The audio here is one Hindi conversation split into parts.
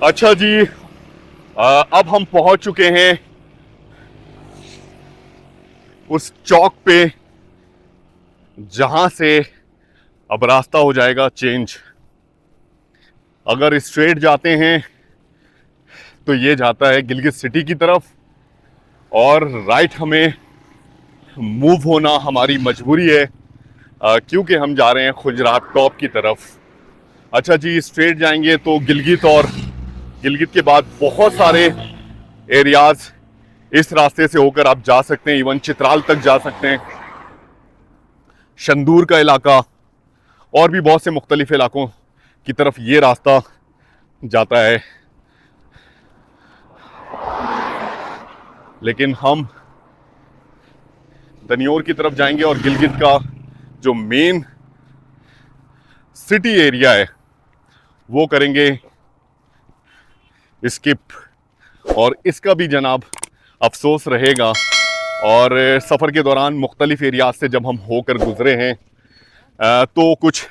अच्छा जी, अब हम पहुंच चुके हैं उस चौक पे जहां से अब रास्ता हो जाएगा चेंज। अगर स्ट्रेट जाते हैं तो ये जाता है गिलगित सिटी की तरफ, और राइट हमें मूव होना हमारी मजबूरी है, क्योंकि हम जा रहे हैं खुजरात टॉप की तरफ। अच्छा जी, स्ट्रेट जाएंगे तो गिलगित, और गिलगित के बाद बहुत सारे एरियाज इस रास्ते से होकर आप जा सकते हैं, इवन चित्राल तक जा सकते हैं, शंदूर का इलाका और भी बहुत से मुख्तलिफ इलाकों की तरफ ये रास्ता जाता है। लेकिन हम दनियोर की तरफ जाएंगे और गिलगित का जो मेन सिटी एरिया है वो करेंगे स्किप, और इसका भी जनाब अफसोस रहेगा। और सफ़र के दौरान मुख्तलिफ एरियाज से जब हम होकर गुजरे हैं तो कुछ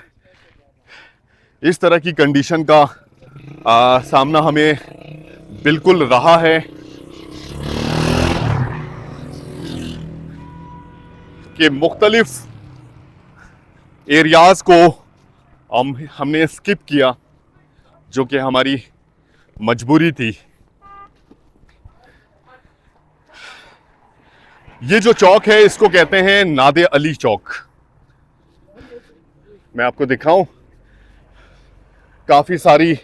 इस तरह की कंडीशन का सामना हमें बिल्कुल रहा है कि मुख्तलिफ एरियाज को हमने स्किप किया, जो कि हमारी मजबूरी थी। ये जो चौक है इसको कहते हैं नादे अली चौक। मैं आपको दिखाऊं, काफ़ी सारी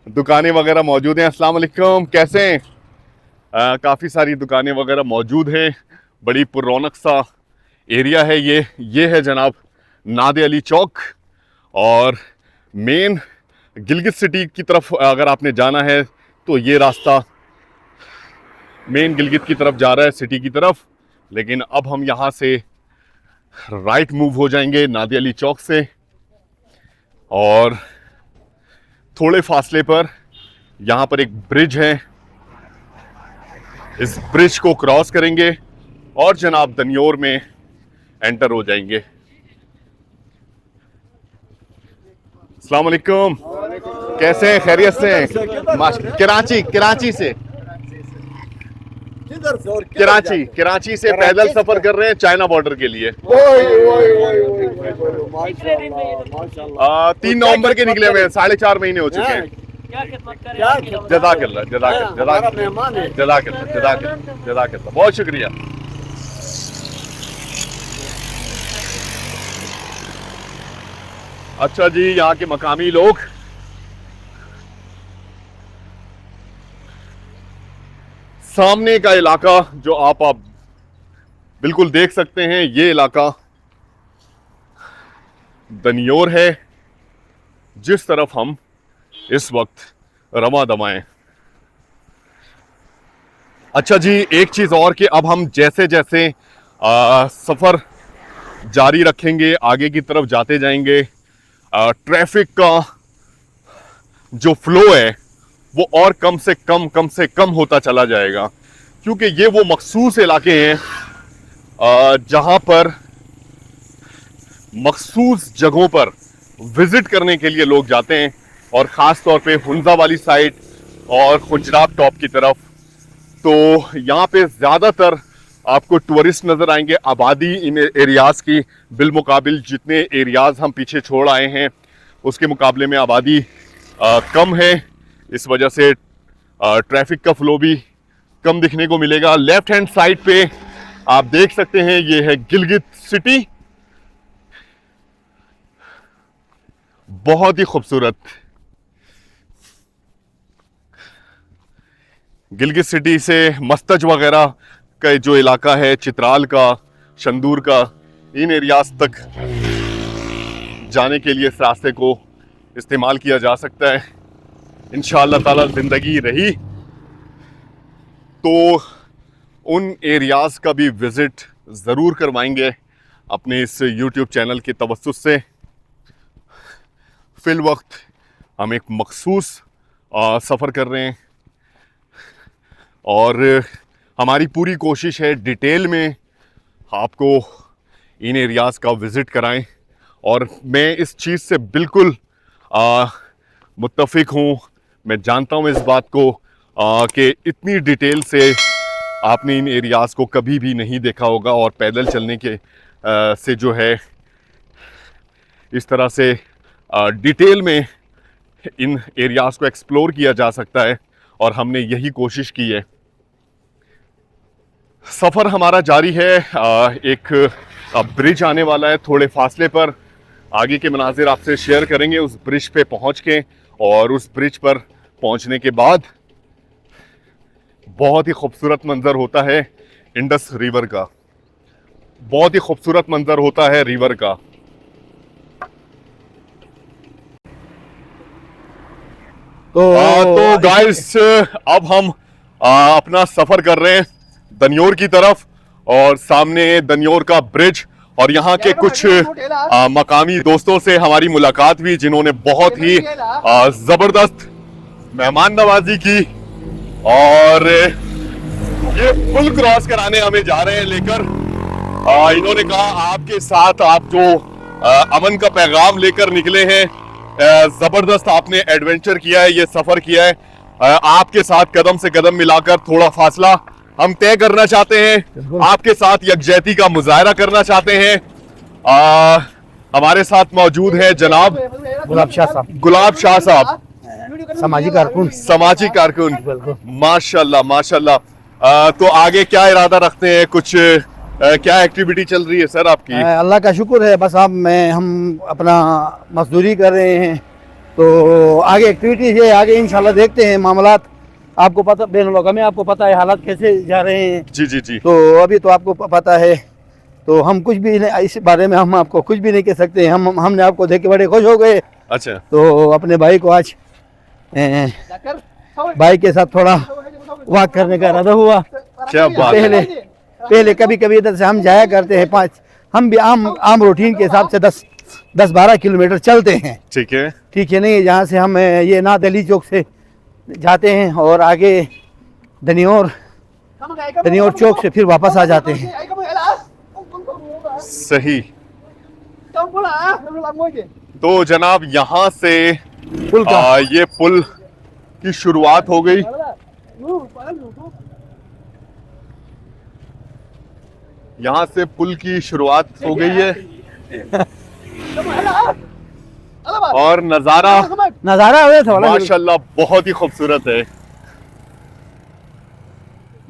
दुकानें वगैरह मौजूद हैं। अस्सलाम वालेकुम, कैसे हैं? काफ़ी सारी दुकानें वगैरह मौजूद हैं, बड़ी पुरौनक सा एरिया है ये है जनाब नादे अली चौक। और मेन गिलगित सिटी की तरफ अगर आपने जाना है तो ये रास्ता मेन गिलगित की तरफ जा रहा है, सिटी की तरफ। लेकिन अब हम यहाँ से राइट मूव हो जाएंगे नादे अली चौक से, और थोड़े फासले पर यहाँ पर एक ब्रिज है, इस ब्रिज को क्रॉस करेंगे और जनाब दनियोर में एंटर हो जाएंगे। अस्सलाम वालेकुम, कैसे हैं? खैरियत से हैं? कराची से कराची से पैदल सफर कर रहे हैं चाइना बॉर्डर के लिए। 3 नवंबर के निकले हुए हैं, 4.5 महीने हो चुके हैं। जज़ाकल्लाह, बहुत शुक्रिया। अच्छा जी, यहाँ के मकामी लोग सामने का इलाका जो आप बिल्कुल देख सकते हैं, ये इलाका दनियोर है, जिस तरफ हम इस वक्त रवा दमाएं। अच्छा जी, एक चीज़ और कि अब हम जैसे जैसे सफ़र जारी रखेंगे, आगे की तरफ जाते जाएंगे, ट्रैफिक का जो फ्लो है वो और कम से कम होता चला जाएगा, क्योंकि ये वो मखसूस इलाके हैं जहां पर मखसूस जगहों पर विजिट करने के लिए लोग जाते हैं, और ख़ास तौर पे हुंजा वाली साइड और खुजरात टॉप की तरफ। तो यहाँ पे ज़्यादातर आपको टूरिस्ट नज़र आएंगे। आबादी इन एरियाज़ की बिलमुकाबिल जितने एरियाज़ हम पीछे छोड़ आए हैं उसके मुकाबले में आबादी कम है, इस वजह से ट्रैफिक का फ्लो भी कम दिखने को मिलेगा। लेफ्ट हैंड साइड पे आप देख सकते हैं, ये है गिलगित सिटी, बहुत ही खूबसूरत। गिलगित सिटी से मस्तज वगैरह का जो इलाका है, चित्राल का, शंदूर का, इन एरियाज तक जाने के लिए इस रास्ते को इस्तेमाल किया जा सकता है। इंशाअल्लाह ताला ज़िंदगी रही तो उन एरियाज़ का भी विज़िट ज़रूर करवाएंगे अपने इस यूट्यूब चैनल के तवस्सुस से। फ़िल वक्त हम एक मखसूस सफ़र कर रहे हैं, और हमारी पूरी कोशिश है डिटेल में आपको इन एरियाज़ का विज़िट कराएं। और मैं इस चीज़ से बिल्कुल मुत्तफ़िक हूँ, मैं जानता हूँ इस बात को कि इतनी डिटेल से आपने इन एरियाज़ को कभी भी नहीं देखा होगा, और पैदल चलने के से जो है इस तरह से डिटेल में इन एरियाज़ को एक्सप्लोर किया जा सकता है, और हमने यही कोशिश की है। सफ़र हमारा जारी है। एक ब्रिज आने वाला है थोड़े फासले पर, आगे के मनाजिर आपसे शेयर करेंगे उस ब्रिज पे पहुंच के, और उस ब्रिज पर पहुंचने के बाद बहुत ही खूबसूरत मंजर होता है इंडस रिवर का, बहुत ही खूबसूरत मंजर होता है रिवर का। तो गाइस अब हम अपना सफर कर रहे हैं दनियोर की तरफ, और सामने दनियोर का ब्रिज, और यहाँ के कुछ मकामी दोस्तों से हमारी मुलाकात हुई जिन्होंने बहुत ही जबरदस्त मेहमान नवाजी की, और ये पुल क्रॉस कराने हमें जा रहे हैं लेकर। इन्होंने कहा आपके साथ आप जो अमन का पैगाम लेकर निकले हैं, जबरदस्त आपने एडवेंचर किया है, ये सफर किया है, आपके साथ कदम से कदम मिलाकर थोड़ा फासला हम तय करना चाहते हैं, आपके साथ यकजहती का मुजाहरा करना चाहते हैं। हमारे साथ मौजूद है जनाब गुलाब शाह साहब, समाजी कारकुन। माशाल्लाह माशाल्लाह। तो आगे क्या इरादा रखते हैं, कुछ क्या एक्टिविटी चल रही है सर आपकी? अल्लाह का शुक्र है, बस हम अपना मजदूरी कर रहे हैं, तो आगे एक्टिविटीज है, आगे इंशाल्लाह देखते हैं मामलात। आपको पता बेनुलगा में आपको पता है हालात कैसे जा रहे हैं। जी जी जी। तो अभी तो आपको पता है, तो हम कुछ भी इस बारे में हम आपको कुछ भी नहीं कह सकते। हमने आपको देख के बड़े खुश हो गए। अच्छा। तो अपने भाई को आज भाई के साथ थोड़ा वॉक करने का इरादा हुआ। क्या बात है। पहले कभी कभी इधर से हम जाया करते हैं, हम भी आम रूटीन के हिसाब से 10-12 किलोमीटर चलते हैं। ठीक है नहीं, जहाँ से हम ये ना दिल्ली चौक से जाते हैं और आगे दनियोर चौक से फिर वापस आ जाते हैं। सही। तो जनाब यहाँ से ये पुल की शुरुआत हो गई। यहाँ से पुल की शुरुआत हो गई है, और नजारा माशाल्लाह बहुत ही खूबसूरत है।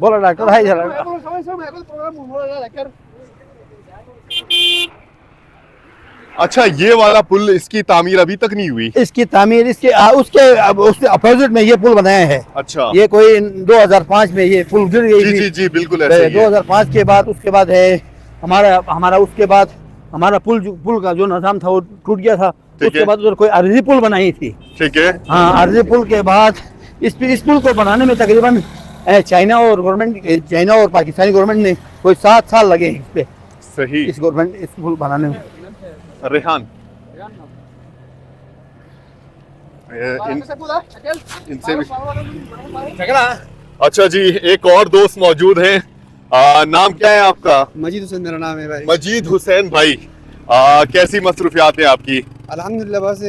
बोलो डॉक्टर भाई जरा। अच्छा, ये वाला पुल, इसकी तामीर अभी तक नहीं हुई? इसकी तामीर उसके अपोजिट में ये पुल बनाया है। अच्छा। ये कोई 2005 में ये पुल गिर गई। जी जी बिल्कुल ऐसे ही है। 2005 के बाद उसके बाद है हमारा उसके बाद हमारा पुल का जो निजाम था वो टूट गया था। उसके बाद उधर कोई अर्जी पुल बनाई थी। ठीक है। हाँ, अर्जी पुल के बाद इस पुल को बनाने में तकरीबन चाइना और पाकिस्तानी गवर्नमेंट ने कोई 7 साल लगे इस पे। सही। इस पुल बनाने में। रेहान इनसे भी। अच्छा जी, एक और दोस्त मौजूद हैं। नाम क्या है आपका? मजीद हुसैन मेरा नाम है भाई। मजीद हुसैन भाई, कैसी मसरूफियात है आपकी? अल्हम्दुलिल्लाह। बस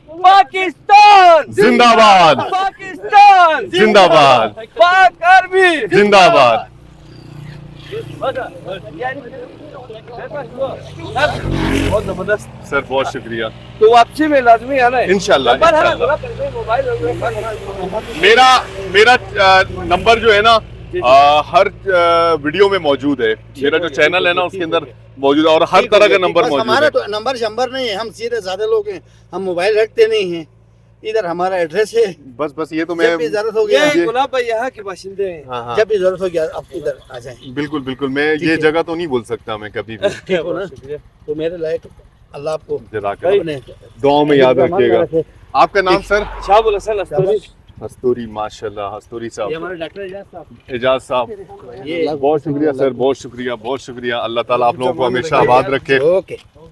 पाकिस्तान जिंदाबाद, पाकिस्तान जिंदाबाद, पाक आर्मी जिंदाबाद। बहुत जबरदस्त सर, बहुत शुक्रिया। तो वापसी में लाजमी आना है इंशाल्लाह। मेरा नंबर जो है ना हर वीडियो में मौजूद है। मेरा जो चैनल है ना उसके अंदर मौजूद है, और हर तरह का नंबर मौजूद है। हमारा तो नंबर शंबर नहीं है, हम सीधे साधे लोग हैं, हम मोबाइल रखते नहीं हैं। इधर हमारा एड्रेस है। बस ये तो मैं, जब भी जरूरत हो गया, गुलाब भाई यहाँ के बाशिंदे हैं। हाँ। जब भी जरूरत हो गया आप इधर आ जाएं। बिल्कुल मैं ये जगह तो नहीं बोल सकता मैं कभी भी। ठीक हो ना? तो मेरे लायक अल्लाह आपको दुआ में याद रखिएगा। आपका नाम सर? शाहबुल हसन हस्तूरी। माशाल्लाह, हस्तूरी साहब, हमारे डॉक्टर एजाज साहब, बहुत शुक्रिया सर, बहुत शुक्रिया। अल्लाह ताला आप लोगों को हमेशा आबाद रखे।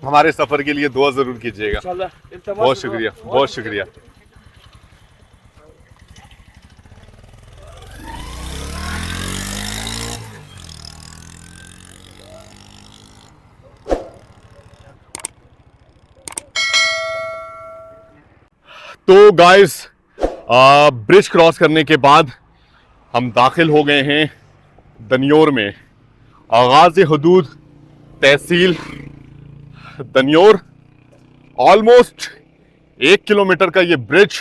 हमारे सफर के लिए दुआ जरूर कीजिएगा। बहुत शुक्रिया। तो गाइस ब्रिज क्रॉस करने के बाद हम दाखिल हो गए हैं दनियोर में। आगाज हदूद तहसील दनियोर, ऑलमोस्ट 1 किलोमीटर का ये ब्रिज।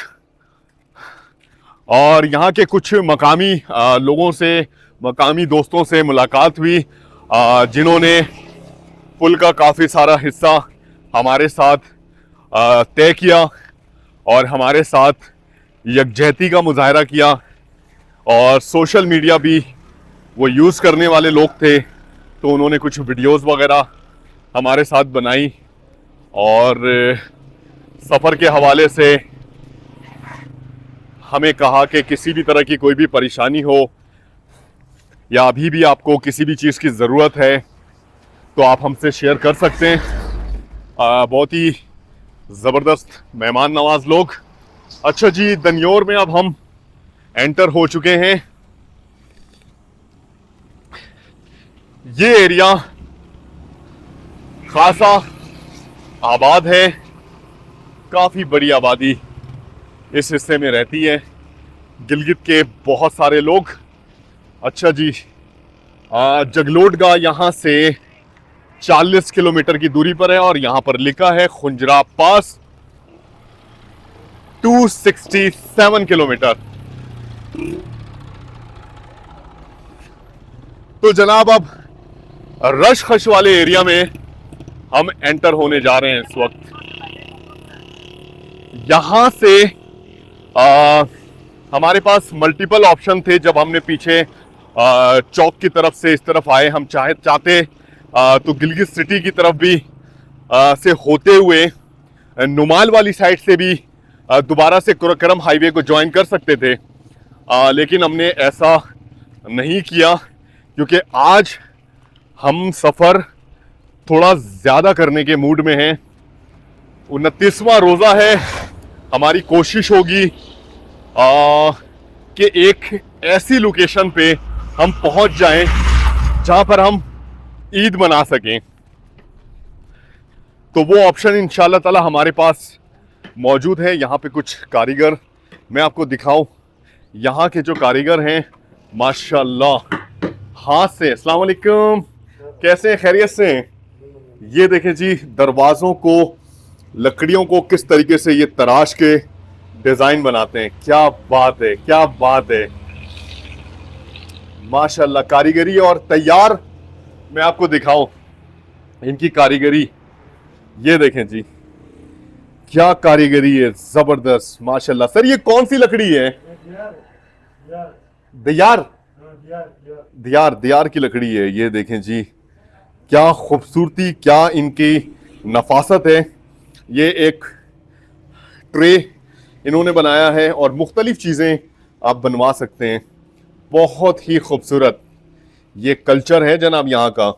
और यहाँ के कुछ मकामी लोगों से, मकामी दोस्तों से मुलाकात हुई जिन्होंने पुल का काफ़ी सारा हिस्सा हमारे साथ तय किया और हमारे साथ यकजहती का मुजाहरा किया। और सोशल मीडिया भी वो यूज़ करने वाले लोग थे, तो उन्होंने कुछ वीडियोस वगैरह हमारे साथ बनाई और सफ़र के हवाले से हमें कहा कि किसी भी तरह की कोई भी परेशानी हो या अभी भी आपको किसी भी चीज़ की ज़रूरत है तो आप हमसे शेयर कर सकते हैं। बहुत ही ज़बरदस्त मेहमान नवाज लोग। अच्छा जी, दनियोर में अब हम एंटर हो चुके हैं। ये एरिया खासा आबाद है, काफ़ी बड़ी आबादी इस हिस्से में रहती है, गिलगित के बहुत सारे लोग। अच्छा जी, जगलोटगा यहाँ से 40 किलोमीटर की दूरी पर है और यहाँ पर लिखा है खुंजरा पास 267 किलोमीटर। तो जनाब अब रश खश वाले एरिया में हम एंटर होने जा रहे हैं इस वक्त। यहां से हमारे पास मल्टीपल ऑप्शन थे। जब हमने पीछे चौक की तरफ से इस तरफ आए, हम चाहते तो गिलगित सिटी की तरफ भी से होते हुए नुमाल वाली साइड से भी दोबारा से कुरकरम हाईवे को ज्वाइन कर सकते थे, लेकिन हमने ऐसा नहीं किया क्योंकि आज हम सफ़र थोड़ा ज़्यादा करने के मूड में हैं। 29वां रोज़ा है। हमारी कोशिश होगी कि एक ऐसी लोकेशन पे हम पहुंच जाएं जहां पर हम ईद मना सकें। तो वो ऑप्शन इंशाल्लाह ताला हमारे पास मौजूद है। यहाँ पे कुछ कारीगर मैं आपको दिखाऊं। यहाँ के जो कारीगर हैं माशाल्लाह हाथ से। अस्सलाम वालेकुम, कैसे हैं, खैरियत से हैं? ये देखें जी, दरवाज़ों को, लकड़ियों को किस तरीके से ये तराश के डिज़ाइन बनाते हैं। क्या बात है, क्या बात है, माशाल्लाह। कारीगरी और तैयार मैं आपको दिखाऊं इनकी कारीगरी। ये देखें जी, क्या कारीगरी है, ज़बरदस्त माशाल्लाह। सर ये कौन सी लकड़ी है? दियार, दियार की लकड़ी है। ये देखें जी, क्या खूबसूरती, क्या इनकी नफासत है। ये एक ट्रे इन्होंने बनाया है और मुख्तलिफ चीज़ें आप बनवा सकते हैं। बहुत ही खूबसूरत ये कल्चर है जनाब यहाँ का।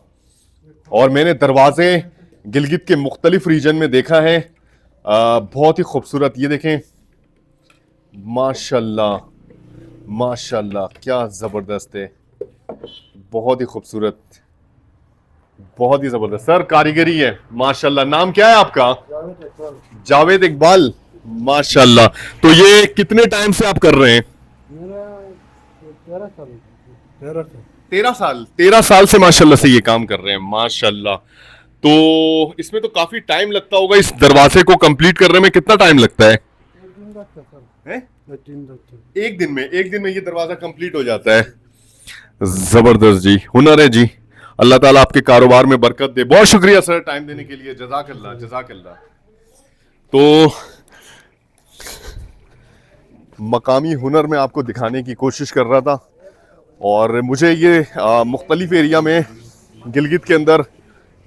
और मैंने दरवाज़े गिलगित के मुख्तलिफ रीजन में देखा है, बहुत ही खूबसूरत। ये देखें माशाल्लाह माशाल्लाह, क्या ज़बरदस्त है, बहुत ही खूबसूरत, बहुत ही ज़बरदस्त। सर कारीगरी है माशाल्लाह। नाम क्या है आपका? जावेद इकबाल, माशाल्लाह। तो ये कितने टाइम से आप कर रहे हैं? 13 साल से माशाल्लाह से ये काम कर रहे हैं, माशाल्लाह। तो इसमें तो काफी टाइम लगता होगा। इस दरवाजे को कंप्लीट करने में कितना टाइम लगता है? एक दिन में ये दरवाजा कंप्लीट हो जाता है। जबरदस्त जी, हुनर है जी। अल्लाह ताला आपके कारोबार में बरकत दे। बहुत शुक्रिया सर टाइम देने के लिए, जज़ाकल्लाह जज़ाकल्लाह। तो मकामी हुनर में आपको दिखाने की कोशिश कर रहा था और मुझे ये मुख्तलिफ एरिया में गिलगित के अंदर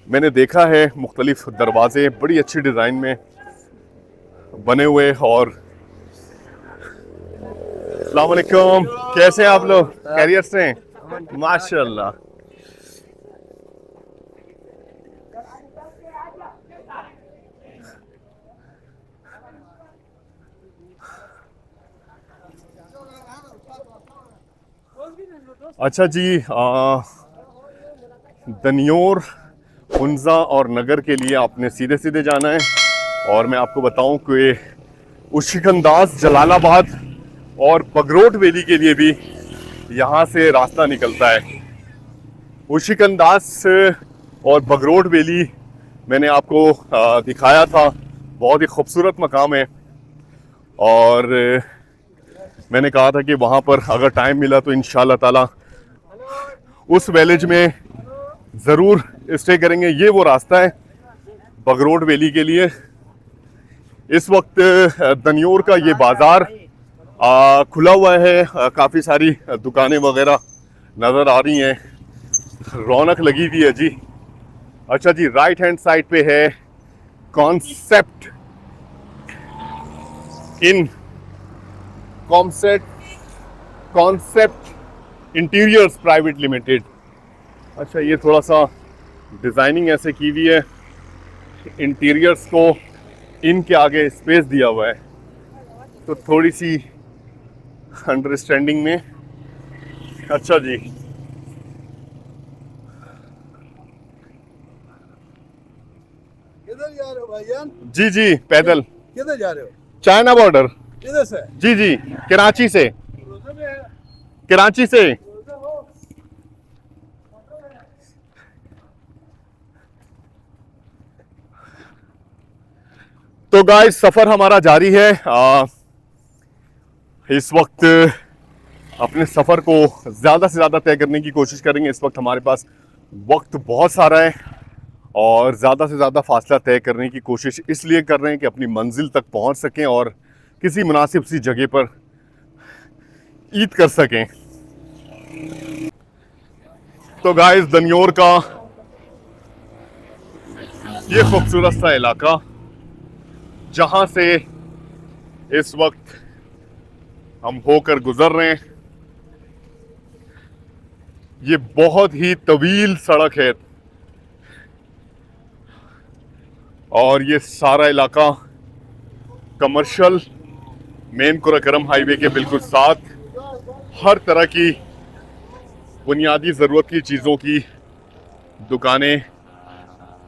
मैंने देखा है मुख्तलिफ दरवाजे बड़ी अच्छी डिज़ाइन में बने हुए। और अस्सलाम वालेकुम, कैसे हैं आप लोग? खैरियत से हैं? माशाल्लाह। अच्छा जी, दनियोर, हुंजा और नगर के लिए आपने सीधे सीधे जाना है। और मैं आपको बताऊं कि उशिकंदाज, जलालाबाद और बगरोट वैली के लिए भी यहाँ से रास्ता निकलता है। उशिकंदाज और बगरोट वैली मैंने आपको दिखाया था, बहुत ही खूबसूरत मकाम है। और मैंने कहा था कि वहाँ पर अगर टाइम मिला तो इंशाल्लाह ताला उस विलेज में ज़रूर स्टे करेंगे। ये वो रास्ता है बगरोट वैली के लिए। इस वक्त दनियोर का ये बाज़ार खुला हुआ है, काफ़ी सारी दुकानें वगैरह नज़र आ रही हैं, रौनक लगी हुई है जी। अच्छा जी, राइट हैंड साइड पे है कॉन्सेप्ट इंटीरियर्स प्राइवेट लिमिटेड। अच्छा, ये थोड़ा सा डिज़ाइनिंग ऐसे की हुई है, इंटीरियर्स को इनके आगे स्पेस दिया हुआ है, तो थोड़ी सी अंडरस्टैंडिंग में। अच्छा जी, किधर जा रहे हो भाईजान? जी जी, पैदल किधर जा रहे हो? China border. किधर से? जी जी, कराची से। कराची से। तो गाइस, सफर हमारा जारी है। इस वक्त अपने सफर को ज्यादा से ज्यादा तय करने की कोशिश करेंगे। इस वक्त हमारे पास वक्त बहुत सारा है और ज़्यादा से ज़्यादा फासला तय करने की कोशिश इसलिए कर रहे हैं कि अपनी मंजिल तक पहुंच सकें और किसी मुनासिब सी जगह पर ईद कर सकें। तो गाइस, दनियोर का ये खूबसूरत सा इलाका जहां से इस वक्त हम होकर गुजर रहे हैं, ये बहुत ही तवील सड़क है और ये सारा इलाका कमर्शियल मेन कुराकरम हाईवे के बिल्कुल साथ हर तरह की बुनियादी ज़रूरत की चीज़ों की दुकानें,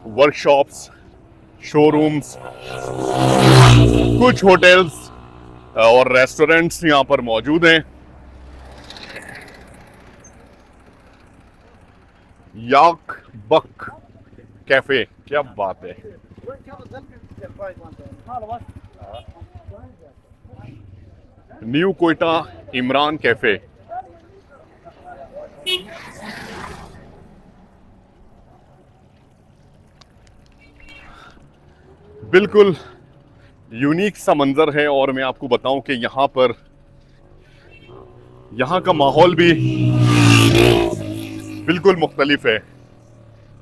वर्कशॉप्स, शोरूम्स, कुछ होटल्स और रेस्टोरेंट्स यहाँ पर मौजूद हैं। याक बक कैफे, क्या बात है। New Quetta Imran cafe. बिल्कुल यूनिक सा मंजर है और मैं आपको बताऊं कि यहाँ पर यहाँ का माहौल भी बिल्कुल मुख्तलिफ है।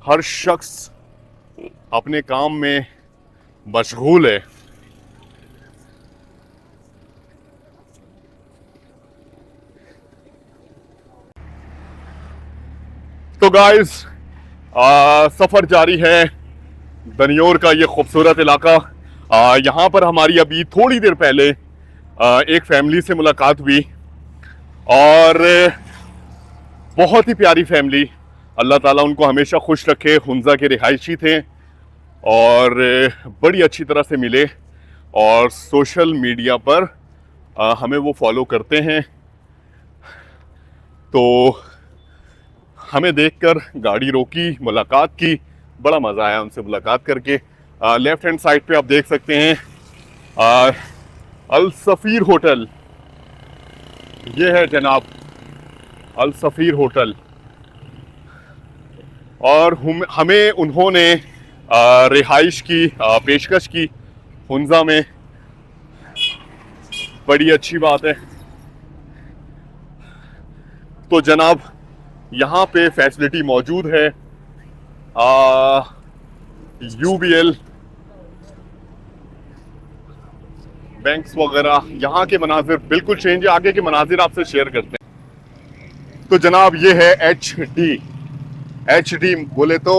हर शख्स अपने काम में मशगूल है। तो गाइस, सफर जारी है दनियोर का ये खूबसूरत इलाका। यहाँ पर हमारी अभी थोड़ी देर पहले एक फैमिली से मुलाकात हुई और बहुत ही प्यारी फैमिली, अल्लाह ताला उनको हमेशा खुश रखे। हुंजा के रिहायशी थे और बड़ी अच्छी तरह से मिले और सोशल मीडिया पर हमें वो फॉलो करते हैं। तो हमें देखकर गाड़ी रोकी, मुलाकात की, बड़ा मज़ा आया उनसे मुलाकात करके। लेफ्ट हैंड साइड पे आप देख सकते हैं अल सफ़ीर होटल, ये है जनाब अल सफ़ीर होटल। और हमें उन्होंने रिहाइश की पेशकश की हुंजा में, बड़ी अच्छी बात है। तो जनाब, यहाँ पे फैसिलिटी मौजूद है, UBL बैंक्स वगैरह। यहाँ के मनाजिर बिल्कुल चेंज है, आगे के मनाजिर आपसे शेयर करते हैं। तो जनाब, ये है HD बोले तो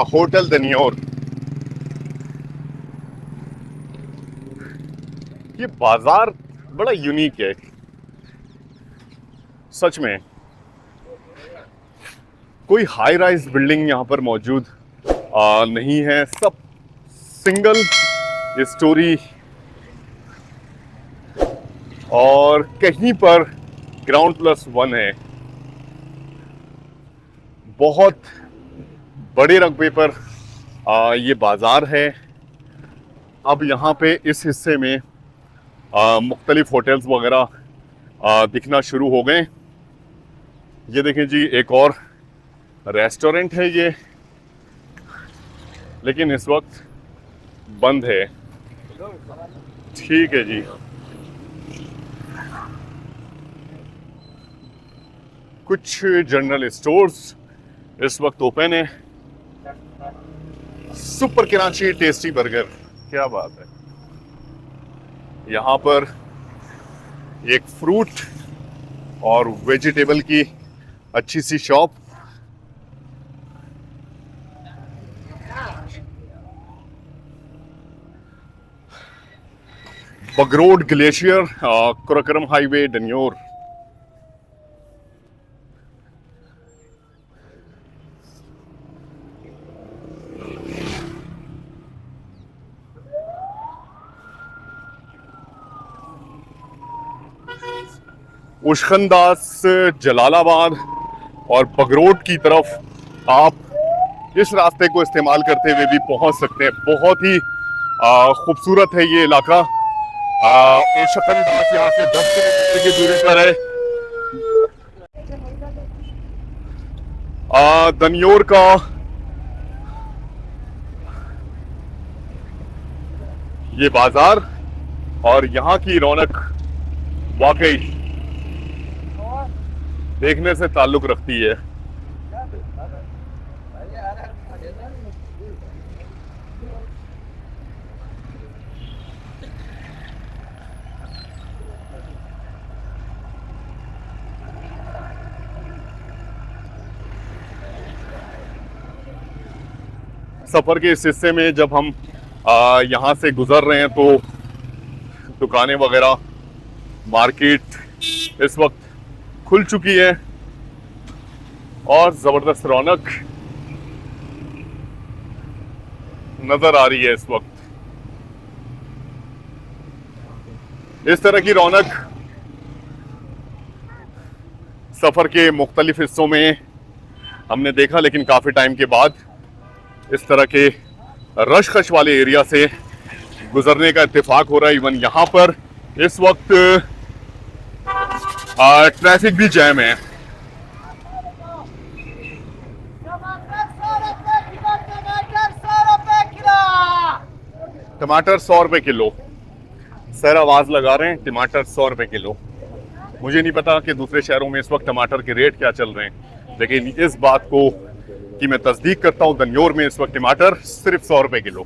होटल दनियोर। ये बाजार बड़ा यूनिक है सच में। कोई हाई राइज बिल्डिंग यहाँ पर मौजूद नहीं है, सब सिंगल स्टोरी और कहीं पर ग्राउंड प्लस 1 है। बहुत बड़े रकबे पर ये बाजार है। अब यहाँ पे इस हिस्से में मुख्तलिफ होटल्स वगैरह दिखना शुरू हो गए। ये देखें जी, एक और रेस्टोरेंट है ये, लेकिन इस वक्त बंद है। ठीक है जी। कुछ जनरल स्टोर्स इस वक्त ओपन है। सुपर कराची टेस्टी बर्गर, क्या बात है। यहाँ पर एक फ्रूट और वेजिटेबल की अच्छी सी shop. Bagrot glacier, Karakoram highway, Danyor. Oshikhandas, Jalalabad और बगरोड की तरफ आप इस रास्ते को इस्तेमाल करते हुए भी पहुंच सकते हैं। बहुत ही खूबसूरत है ये इलाका। उशखंदास यहाँ से 10 किलोमीटर की दूरी पर है। दन्योर का ये बाजार और यहाँ की रौनक वाकई देखने से ताल्लुक रखती है। सफर के इस हिस्से में जब हम यहाँ से गुजर रहे हैं तो दुकानें वगैरह, मार्केट इस वक्त खुल चुकी है और जबरदस्त रौनक नजर आ रही है इस वक्त। इस तरह की रौनक सफर के मुख्तलिफ हिस्सों में हमने देखा, लेकिन काफी टाइम के बाद इस तरह के रश-खश वाले एरिया से गुजरने का इत्तेफाक हो रहा है। इवन यहाँ पर इस वक्त ट्रैफिक भी जैम है। टमाटर 100 रुपए किलो। सर आवाज लगा रहे हैं, टमाटर 100 रुपए किलो। मुझे नहीं पता कि दूसरे शहरों में इस वक्त टमाटर के रेट क्या चल रहे हैं, लेकिन इस बात को कि मैं तस्दीक करता हूं, दन्योर में इस वक्त टमाटर सिर्फ 100 रुपए किलो।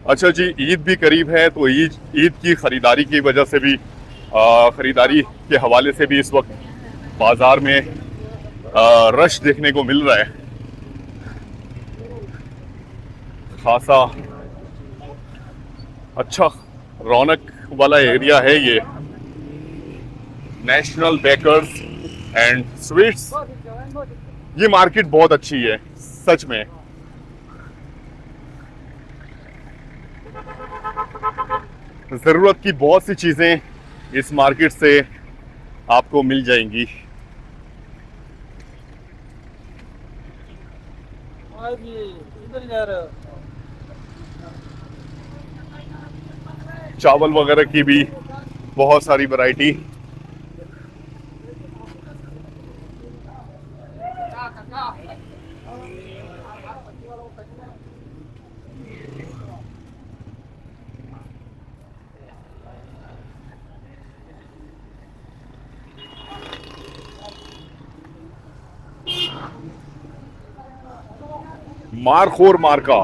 अच्छा जी, ईद भी करीब है, तो ईद की खरीदारी की वजह से भी, खरीदारी के हवाले से भी इस वक्त बाजार में रश देखने को मिल रहा है। खासा अच्छा रौनक वाला एरिया है ये। नेशनल बेकर्स एंड स्वीट्स, ये मार्केट बहुत अच्छी है सच में। जरूरत की बहुत सी चीजें इस मार्केट से आपको मिल जाएंगी। चावल वगैरह की भी बहुत सारी वैरायटी। मारखोर मार्का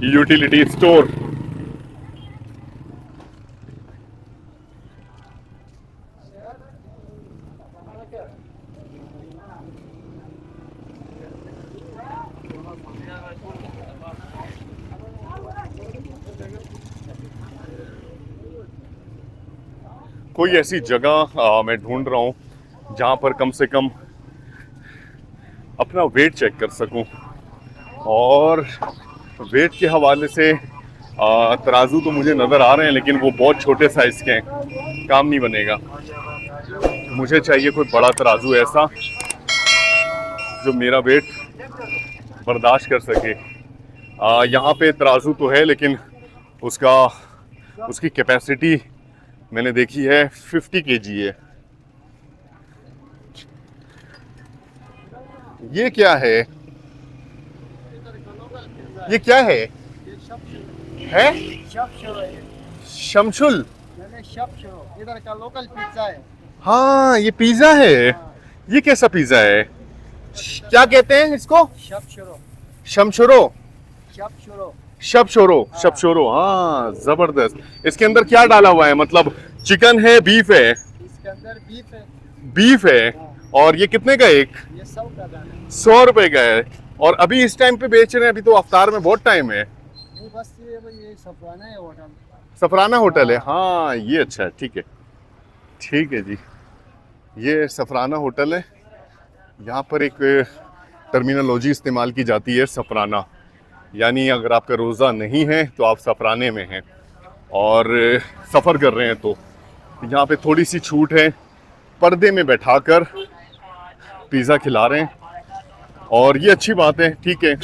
यूटिलिटी स्टोर। कोई ऐसी जगह मैं ढूंढ रहा हूं जहां पर कम से कम अपना वेट चेक कर सकूं और वेट के हवाले से तराजू तो मुझे नज़र आ रहे हैं, लेकिन वो बहुत छोटे साइज़ के हैं, काम नहीं बनेगा। मुझे चाहिए कोई बड़ा तराजू ऐसा जो मेरा वेट बर्दाश्त कर सके। यहाँ पे तराजू तो है, लेकिन उसकी कैपेसिटी मैंने देखी है 50 kg है। ये क्या है? ये क्या है? शमशुल? इधर का लोकल पिज्जा है। हाँ, ये पिज्जा है। ये कैसा पिज्जा है? क्या कहते हैं इसको? शमशुरो। शबशोरो। हाँ, जबरदस्त। इसके अंदर क्या डाला हुआ है? मतलब चिकन है, बीफ है? इसके अंदर बीफ है। और ये कितने का एक? ये 100 का दाना है। 100 रुपए का है। और अभी इस टाइम पे बेच रहे हैं? अभी तो अफ्तार में बहुत टाइम है। नहीं, बस ये सफराना है होटल। सफराना होटल है। हाँ, ये अच्छा है। ठीक है जी। ये सफराना होटल है। यहाँ पर एक टर्मिनोलॉजी इस्तेमाल की जाती है, सफराना, यानी अगर आपका रोज़ा नहीं है तो आप सफराने में हैं और सफ़र कर रहे हैं, तो यहाँ पे थोड़ी सी छूट है। पर्दे में बैठाकर पिज़्ज़ा खिला रहे हैं और ये अच्छी बात है। ठीक है,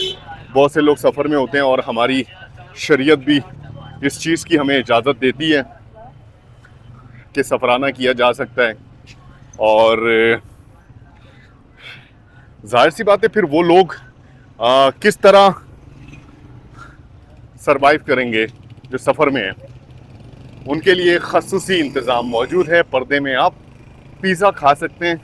बहुत से लोग सफ़र में होते हैं और हमारी शरीयत भी इस चीज़ की हमें इजाज़त देती है कि सफराना किया जा सकता है। और जाहिर सी बात है, फिर वो लोग किस तरह सरवाइव करेंगे जो सफ़र में हैं। उनके लिए ख़ुसूसी इंतज़ाम मौजूद है। पर्दे में आप पिज़्ज़ा खा सकते हैं।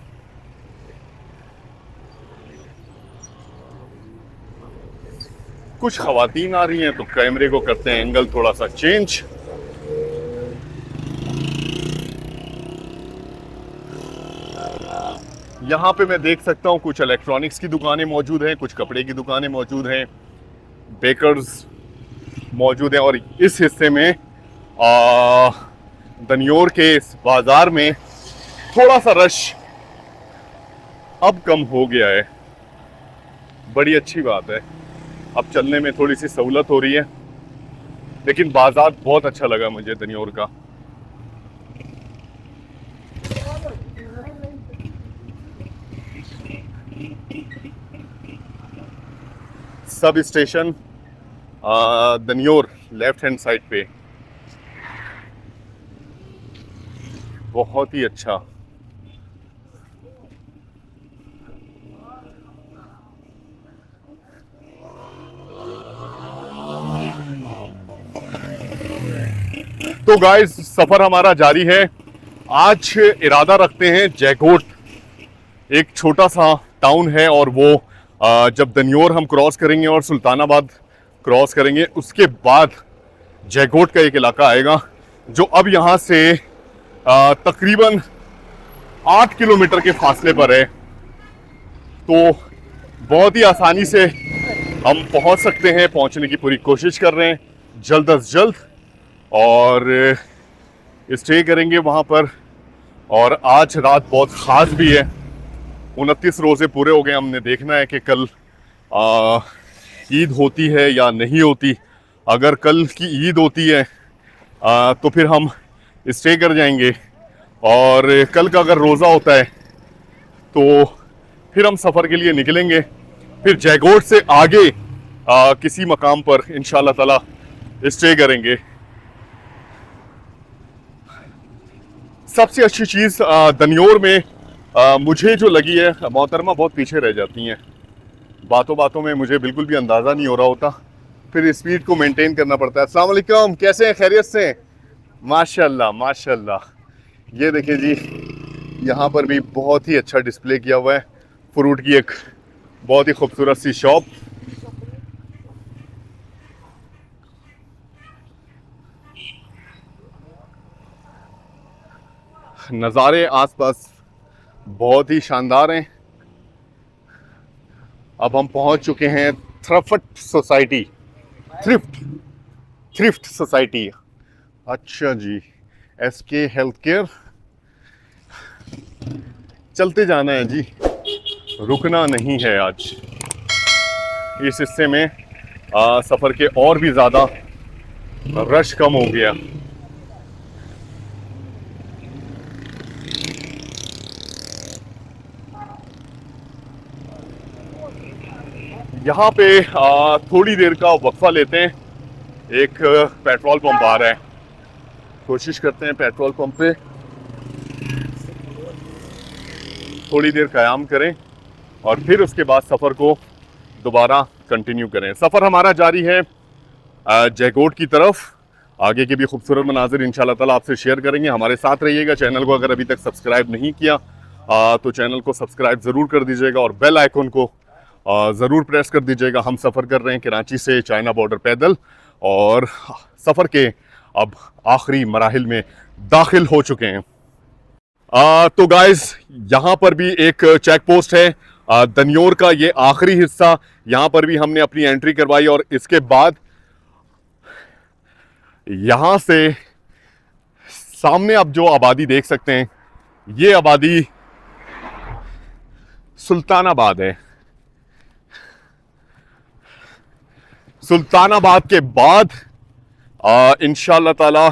कुछ ख़वातीन आ रही हैं तो कैमरे को करते हैं एंगल थोड़ा सा चेंज। यहाँ पे मैं देख सकता हूँ कुछ इलेक्ट्रॉनिक्स की दुकानें मौजूद हैं, कुछ कपड़े की दुकानें मौजूद हैं, बेकर्स मौजूद हैं। और इस हिस्से में दनियोर के इस बाज़ार में थोड़ा सा रश अब कम हो गया है। बड़ी अच्छी बात है, अब चलने में थोड़ी सी सहूलत हो रही है। लेकिन बाज़ार बहुत अच्छा लगा मुझे दनियोर का। Sub station Danyor left hand side पे, बहुत ही अच्छा। तो गाइस, सफर हमारा जारी है। आज इरादा रखते हैं जैकोट, एक छोटा सा टाउन है, और वो जब दनियोर हम क्रॉस करेंगे और सुल्तानाबाद क्रॉस करेंगे, उसके बाद जैकोट का एक इलाका आएगा जो अब यहाँ से तकरीबन 8 किलोमीटर के फासले पर है। तो बहुत ही आसानी से हम पहुँच सकते हैं, पहुँचने की पूरी कोशिश कर रहे हैं जल्द अज जल्द, और स्टे करेंगे वहाँ पर। और आज रात बहुत ख़ास भी है, 29 रोज़े पूरे हो गए। हमने देखना है कि कल ईद होती है या नहीं होती। अगर कल की ईद होती है तो फिर हम स्टे कर जाएंगे, और कल का अगर रोज़ा होता है तो फिर हम सफ़र के लिए निकलेंगे। फिर जैकोट से आगे किसी मकाम पर इंशाल्लाह ताला स्टे करेंगे। सबसे अच्छी चीज़ दनियोर में मुझे जो लगी है, मोहतरमा बहुत पीछे रह जाती हैं, बातों बातों में मुझे बिल्कुल भी अंदाज़ा नहीं हो रहा होता, फिर स्पीड को मेंटेन करना पड़ता है। अस्सलाम वालेकुम, कैसे हैं? खैरियत से? माशाल्लाह माशाल्लाह। ये देखिए जी, यहाँ पर भी बहुत ही अच्छा डिस्प्ले किया हुआ है, फ्रूट की एक बहुत ही खूबसूरत सी शॉप। नज़ारे आसपास बहुत ही शानदार हैं। अब हम पहुंच चुके हैं थ्रिफ्ट सोसाइटी। अच्छा जी, SK हेल्थ केयर। चलते जाना है जी, रुकना नहीं है आज। इस हिस्से में सफ़र के और भी ज़्यादा रश कम हो गया। यहाँ पे थोड़ी देर का वक्फा लेते हैं। एक पेट्रोल पंप आ रहा है, कोशिश करते हैं पेट्रोल पंप पे थोड़ी देर क़याम करें और फिर उसके बाद सफ़र को दोबारा कंटिन्यू करें। सफ़र हमारा जारी है जयकोट की तरफ। आगे के भी खूबसूरत मनाजिर इंशाल्लाह ताला आपसे शेयर करेंगे। हमारे साथ रहिएगा। चैनल को अगर अभी तक सब्सक्राइब नहीं किया तो चैनल को सब्सक्राइब ज़रूर कर दीजिएगा और बेल आइकन को ज़रूर प्रेस कर दीजिएगा। हम सफ़र कर रहे हैं कराची से चाइना बॉर्डर पैदल और सफ़र के अब आखिरी मराहिल में दाखिल हो चुके हैं। तो गाइस यहाँ पर भी एक चेक पोस्ट है दनियोर का, ये आखिरी हिस्सा। यहाँ पर भी हमने अपनी एंट्री करवाई और इसके बाद यहाँ से सामने आप जो आबादी देख सकते हैं, ये आबादी सुल्तानाबाद है। सुल्तानाबाद के बाद इंशाअल्लाह ताला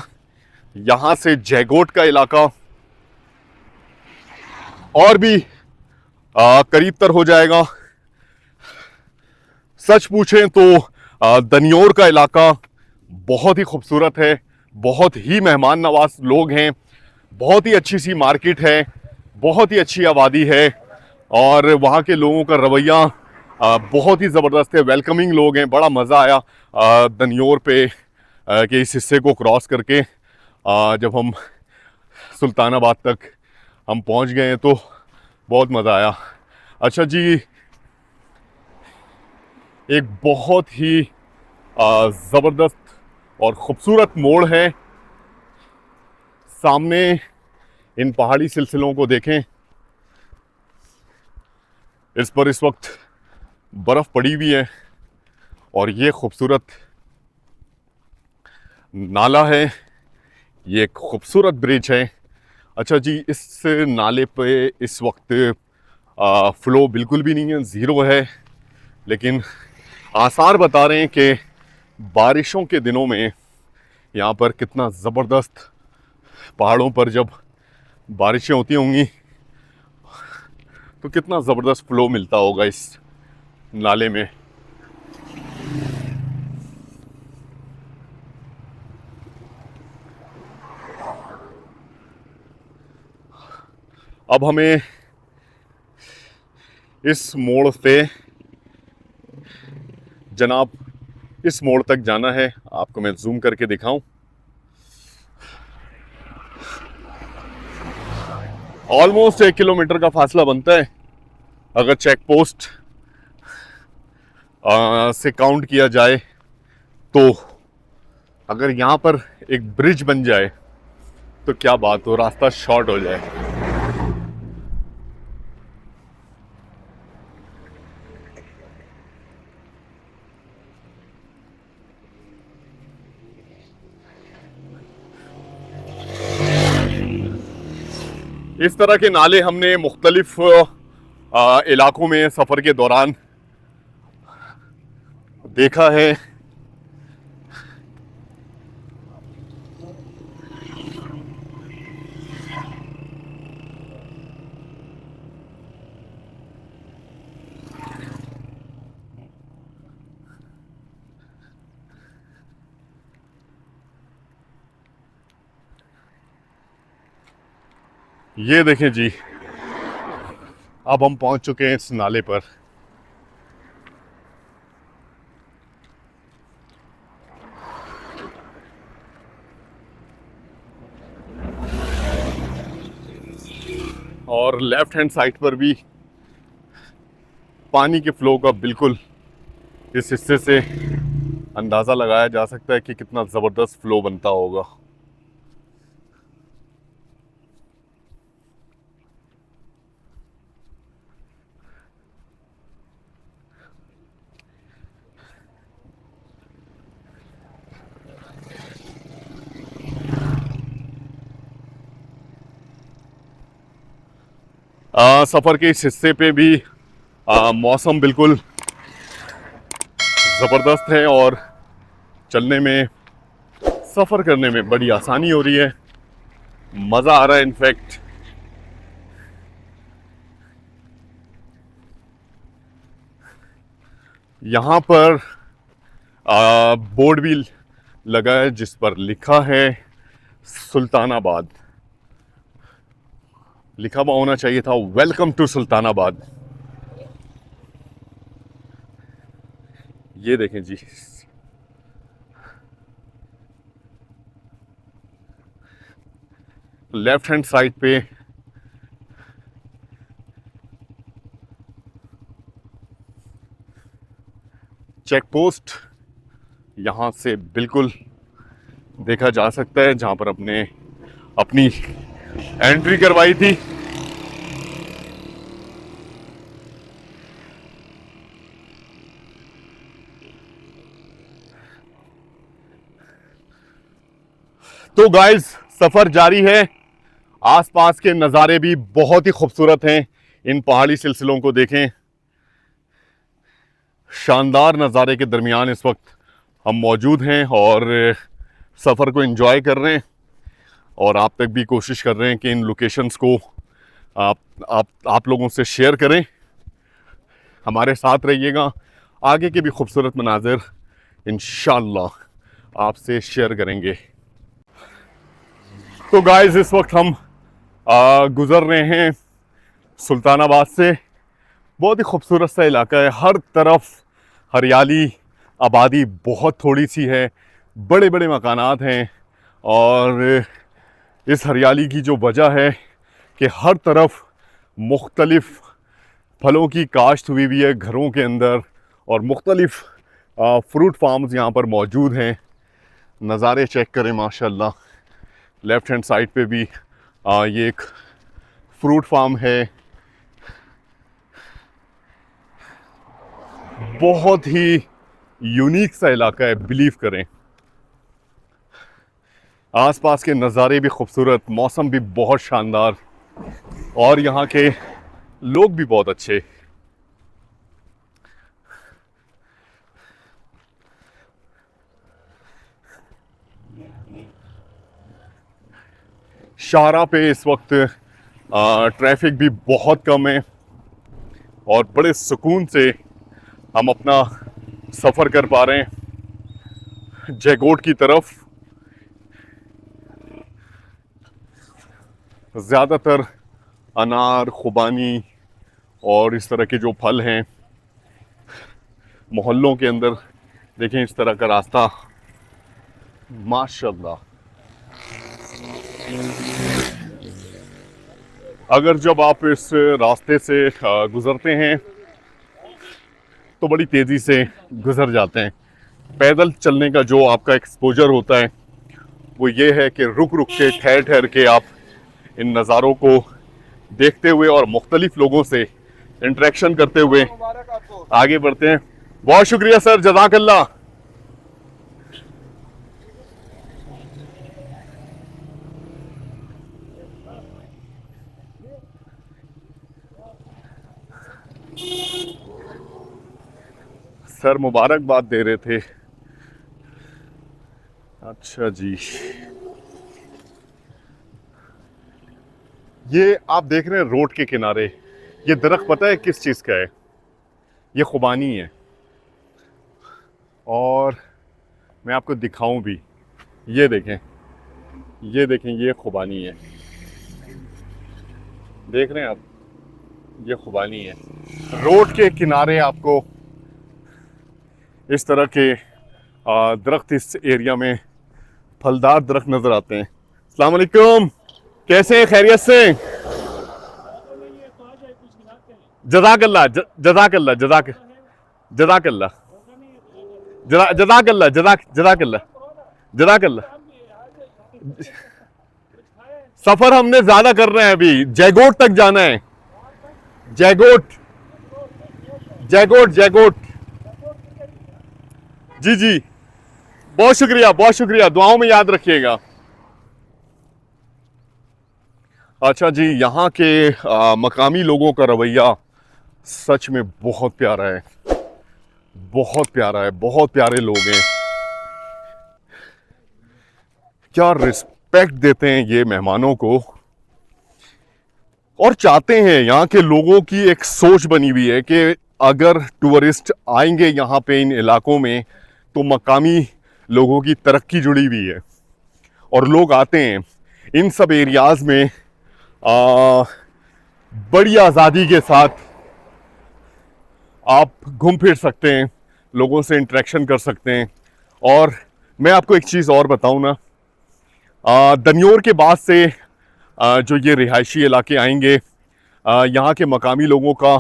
यहाँ से जयकोट का इलाका और भी करीब तर हो जाएगा। सच पूछें तो दनियोर का इलाका बहुत ही खूबसूरत है, बहुत ही मेहमान नवाज लोग हैं, बहुत ही अच्छी सी मार्केट है, बहुत ही अच्छी आबादी है और वहाँ के लोगों का रवैया बहुत ही ज़बरदस्त है, वेलकमिंग लोग हैं। बड़ा मज़ा आया दनियोर पे के इस हिस्से को क्रॉस करके। जब हम सुल्तानाबाद तक हम पहुँच गए हैं तो बहुत मज़ा आया। अच्छा जी, एक बहुत ही ज़बरदस्त और ख़ूबसूरत मोड़ है सामने। इन पहाड़ी सिलसिलों को देखें, इस पर इस वक्त बर्फ़ पड़ी हुई है और ये खूबसूरत नाला है, ये एक खूबसूरत ब्रिज है। अच्छा जी, इस नाले पे इस वक्त फ़्लो बिल्कुल भी नहीं है, ज़ीरो है, लेकिन आसार बता रहे हैं कि बारिशों के दिनों में यहाँ पर कितना ज़बरदस्त, पहाड़ों पर जब बारिशें होती होंगी तो कितना ज़बरदस्त फ़्लो मिलता होगा इस नाले में। अब हमें इस मोड़ से जनाब इस मोड़ तक जाना है। आपको मैं जूम करके दिखाऊं। ऑलमोस्ट 1 किलोमीटर का फासला बनता है अगर चेक पोस्ट से काउंट किया जाए तो। अगर यहाँ पर एक ब्रिज बन जाए तो क्या बात हो, रास्ता शॉर्ट हो जाए। इस तरह के नाले हमने मुख्तलिफ इलाकों में सफ़र के दौरान देखा है। ये देखें जी, अब हम पहुंच चुके हैं इस नाले पर। और लेफ्ट हैंड साइड पर भी पानी के फ्लो का बिल्कुल इस हिस्से से अंदाज़ा लगाया जा सकता है कि कितना ज़बरदस्त फ्लो बनता होगा। सफ़र के इस हिस्से पे भी मौसम बिल्कुल ज़बरदस्त है और चलने में, सफ़र करने में बड़ी आसानी हो रही है, मज़ा आ रहा है। इनफैक्ट यहाँ पर बोर्ड भी लगा है जिस पर लिखा है सुल्तानाबाद। लिखा हुआ होना चाहिए था वेलकम टू सुल्तानाबाद। ये देखें जी, लेफ्ट हैंड साइड पे चेक पोस्ट यहाँ से बिल्कुल देखा जा सकता है, जहाँ पर अपनी एंट्री करवाई थी। तो गाइस, सफर जारी है। आसपास के नज़ारे भी बहुत ही खूबसूरत हैं। इन पहाड़ी सिलसिलों को देखें, शानदार नज़ारे के दरमियान इस वक्त हम मौजूद हैं और सफ़र को एंजॉय कर रहे हैं और आप तक भी कोशिश कर रहे हैं कि इन लोकेशंस को आप लोगों से शेयर करें। हमारे साथ रहिएगा, आगे के भी खूबसूरत मनाज़िर इंशाअल्लाह आपसे शेयर करेंगे। तो गाइस, इस वक्त हम गुज़र रहे हैं सुल्तानाबाद से। बहुत ही खूबसूरत सा इलाका है, हर तरफ हरियाली, आबादी बहुत थोड़ी सी है, बड़े बड़े मकानात हैं और इस हरियाली की जो वजह है कि हर तरफ मुख्तलिफ फलों की काश्त हुई हुई है घरों के अंदर और मुख्तलिफ फ्रूट फार्म्स यहाँ पर मौजूद हैं। नज़ारे चेक करें माशाल्लाह। लेफ़्ट हैंड साइड पे भी ये एक फ्रूट फार्म है। बहुत ही यूनिक सा इलाका है, बिलीव करें। आसपास के नज़ारे भी खूबसूरत, मौसम भी बहुत शानदार और यहाँ के लोग भी बहुत अच्छे। शाहरा पे इस वक्त ट्रैफिक भी बहुत कम है और बड़े सुकून से हम अपना सफ़र कर पा रहे हैं जयकोट की तरफ। ज़्यादातर अनार, खुबानी और इस तरह के जो फल हैं, मोहल्लों के अंदर देखें इस तरह का रास्ता, माशाल्लाह। अगर जब आप इस रास्ते से गुज़रते हैं तो बड़ी तेज़ी से गुज़र जाते हैं। पैदल चलने का जो आपका एक्सपोजर होता है वो ये है कि रुक रुक के, ठहर ठहर के आप इन नज़ारों को देखते हुए और मुख्तलिफ लोगों से इंटरेक्शन करते हुए आगे बढ़ते हैं। बहुत शुक्रिया सर, जज़ाकल्लाह। सर मुबारकबाद दे रहे थे। अच्छा जी, ये आप देख रहे हैं रोड के किनारे ये दरख्त, पता है किस चीज़ का है? ये खुबानी है और मैं आपको दिखाऊं भी। ये देखें, ये देखें, ये खुबानी है। देख रहे हैं आप, ये खुबानी है। रोड के किनारे आपको इस तरह के दरख्त इस एरिया में फलदार दरख्त नज़र आते हैं। अस्सलाम वालेकुम, कैसे हैं? खैरियत से? जज़ाकल्लाह, जज़ाकल्लाह, जज़ाकल्लाह, जज़ाकल्लाह, जज़ाकल्लाह, जज़ाकल्लाह। सफ़र हमने ज़्यादा कर रहे हैं, अभी जयकोट तक जाना है। जयकोट, जयकोट, जयकोट। जी जी, बहुत शुक्रिया, बहुत शुक्रिया, दुआओं में याद रखिएगा। अच्छा जी, यहाँ के मकामी लोगों का रवैया सच में बहुत प्यारा है। बहुत प्यारा है, बहुत प्यारे लोग हैं। क्या रिस्पेक्ट देते हैं ये मेहमानों को, और चाहते हैं, यहाँ के लोगों की एक सोच बनी हुई है कि अगर टूरिस्ट आएंगे यहाँ पे इन इलाकों में तो मकामी लोगों की तरक्की जुड़ी हुई है, और लोग आते हैं इन सब एरियाज़ में बड़ी आज़ादी के साथ आप घूम फिर सकते हैं, लोगों से इंटरेक्शन कर सकते हैं। और मैं आपको एक चीज़ और बताऊं ना, दनियोर के बाद से जो ये रिहायशी इलाके आएंगे, यहाँ के मकामी लोगों का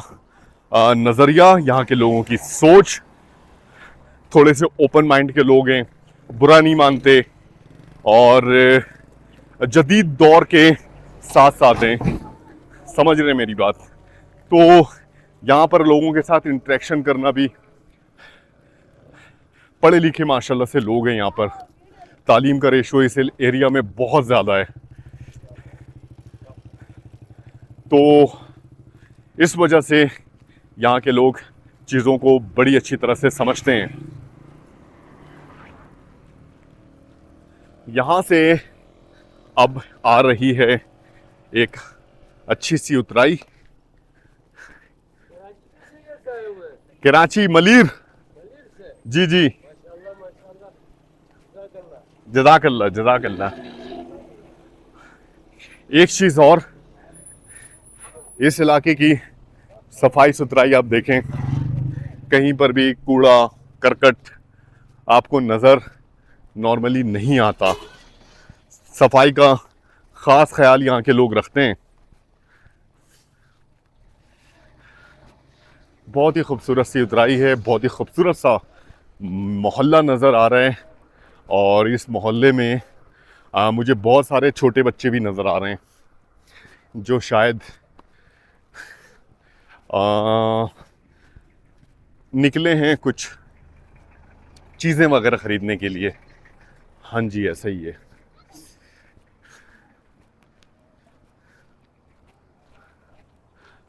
नज़रिया, यहाँ के लोगों की सोच, थोड़े से ओपन माइंड के लोग हैं, बुरा नहीं मानते और जदीद दौर के साथ साथ हैं। समझ रहे हैं मेरी बात? तो यहाँ पर लोगों के साथ इंटरेक्शन करना भी, पढ़े लिखे माशाल्लाह से लोग हैं यहाँ पर, तालीम का रेशो इस एरिया में बहुत ज़्यादा है, तो इस वजह से यहाँ के लोग चीज़ों को बड़ी अच्छी तरह से समझते हैं। यहाँ से अब आ रही है एक अच्छी सी उतराई, कराची मलीर। जी जी, जज़ाकल्लाह जज़ाकल्लाह। एक चीज़ और, इस इलाके की सफाई सुथराई आप देखें, कहीं पर भी कूड़ा करकट आपको नज़र नॉर्मली नहीं आता। सफाई का ख़ास ख्याल यहाँ के लोग रखते हैं। बहुत ही खूबसूरत सी उतराई है, बहुत ही खूबसूरत सा मोहल्ला नज़र आ रहा है, और इस मोहल्ले में मुझे बहुत सारे छोटे बच्चे भी नज़र आ रहे हैं जो शायद निकले हैं कुछ चीज़ें वगैरह ख़रीदने के लिए। हाँ जी, ऐसा ही है।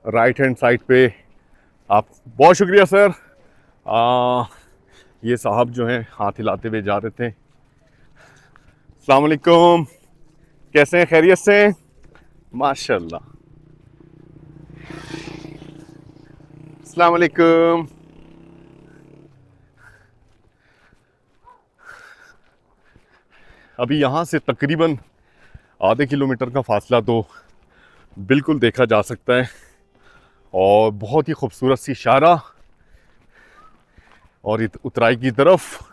राइट हैंड साइड पे आप, बहुत शुक्रिया सर, ये साहब जो हैं हाथ हिलाते हुए जा रहे थे। अस्सलाम वालेकुम, कैसे हैं? खैरियत से? माशाल्लाह। अस्सलाम वालेकुम। अभी यहाँ से तकरीबन आधे किलोमीटर का फासला तो बिल्कुल देखा जा सकता है, और बहुत ही खूबसूरत सी शारा, और उतराई की तरफ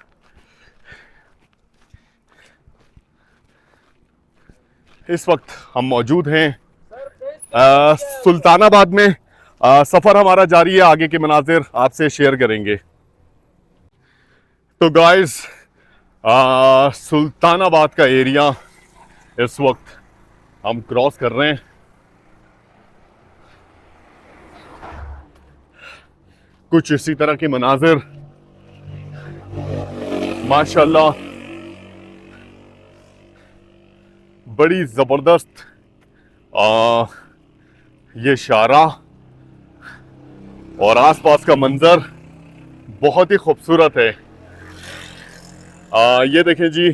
इस वक्त हम मौजूद हैं सुल्तानाबाद में। सफ़र हमारा जारी है, आगे के मनाजिर आपसे शेयर करेंगे। तो गाइस, सुल्तानाबाद का एरिया इस वक्त हम क्रॉस कर रहे हैं। कुछ इसी तरह के मनाजिर माशाल्लाह, बड़ी ज़बरदस्त ये शारा और आसपास का मंजर बहुत ही खूबसूरत है। ये देखें जी,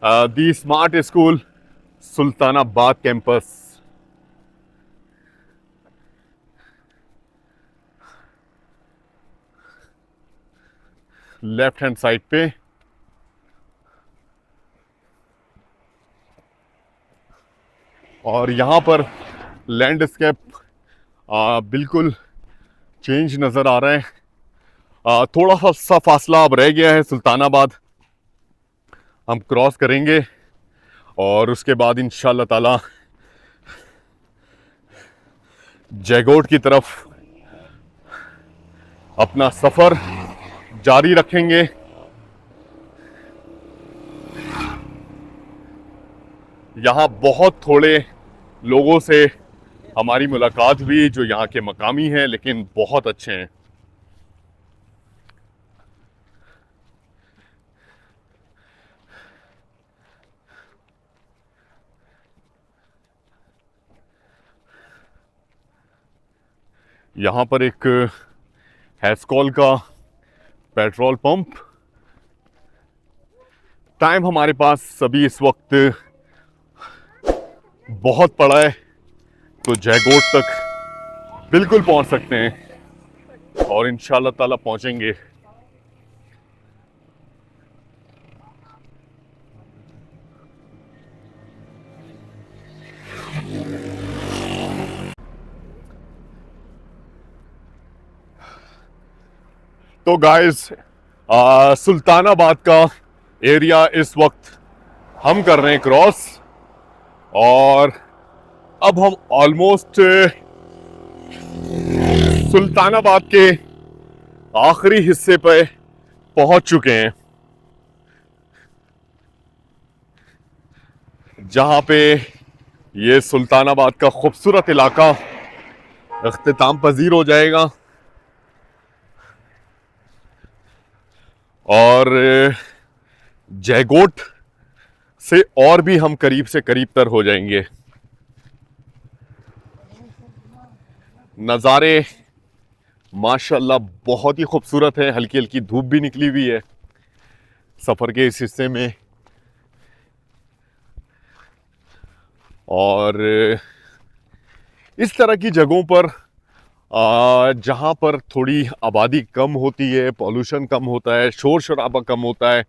the smart school Sultanabad campus. Left hand side पे और यहाँ पर लैंडस्केप बिल्कुल चेंज नज़र आ रहा है। थोड़ा सा फासला अब रह गया है, सुल्तानाबाद हम क्रॉस करेंगे और उसके बाद इंशाअल्लाह ताला जयगोट की तरफ अपना सफ़र जारी रखेंगे। यहाँ बहुत थोड़े लोगों से हमारी मुलाकात हुई जो यहाँ के मकामी हैं, लेकिन बहुत अच्छे हैं। यहाँ पर एक हैस्कॉल का पेट्रोल पंप। टाइम हमारे पास सभी इस वक्त बहुत पड़ा है, तो जयगोट तक बिल्कुल पहुंच सकते हैं और इंशाल्लाह ताला पहुंचेंगे। तो गाइस, सुल्तानाबाद का एरिया इस वक्त हम कर रहे हैं क्रॉस, और अब हम ऑलमोस्ट सुल्तानाबाद के आखिरी हिस्से पे पहुंच चुके हैं, जहां पे ये सुल्तानाबाद का खूबसूरत इलाका इख्तिताम पजीर हो जाएगा और जयगोट से और भी हम करीब से करीब तर हो जाएंगे। नज़ारे माशाल्लाह बहुत ही खूबसूरत है। हल्की हल्की धूप भी निकली हुई है सफ़र के इस हिस्से में, और इस तरह की जगहों पर जहाँ पर थोड़ी आबादी कम होती है, पॉल्यूशन कम होता है, शोर शराबा कम होता है,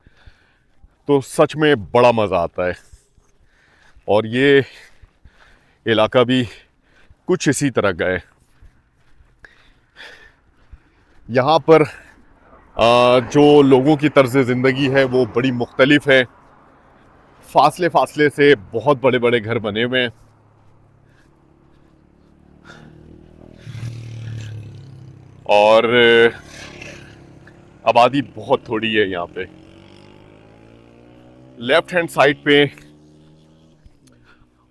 तो सच में बड़ा मज़ा आता है। और ये इलाका भी कुछ इसी तरह का है। यहाँ पर जो लोगों की तर्ज ज़िंदगी है वो बड़ी मुख्तलिफ है। फासले फासले से बहुत बड़े बड़े घर बने हुए हैं, और आबादी बहुत थोड़ी है यहाँ पे। लेफ्ट हैंड साइड पे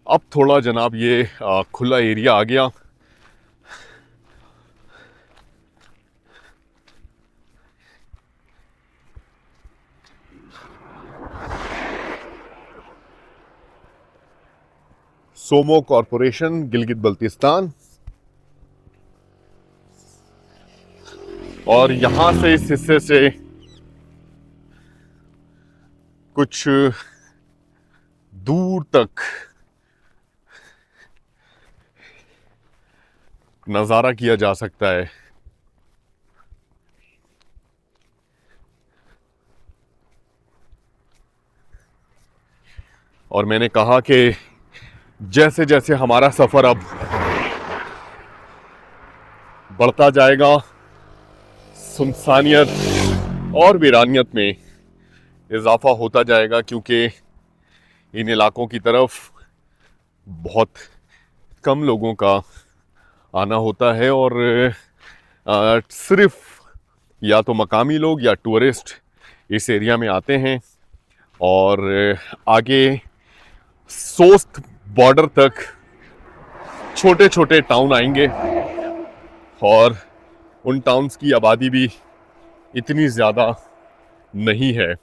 अब थोड़ा जनाब ये खुला एरिया आ गया। सोमो कॉरपोरेशन गिलगित बल्तिस्तान, और यहां से इस हिस्से से कुछ दूर तक नज़ारा किया जा सकता है। और मैंने कहा कि जैसे जैसे हमारा सफ़र अब बढ़ता जाएगा, सुनसानियत और वीरानियत में इजाफा होता जाएगा, क्योंकि इन इलाकों की तरफ बहुत कम लोगों का आना होता है, और सिर्फ या तो मकामी लोग या टूरिस्ट इस एरिया में आते हैं। और आगे सोस्त बॉर्डर तक छोटे छोटे टाउन आएंगे, और उन टाउन्स की आबादी भी इतनी ज़्यादा नहीं है।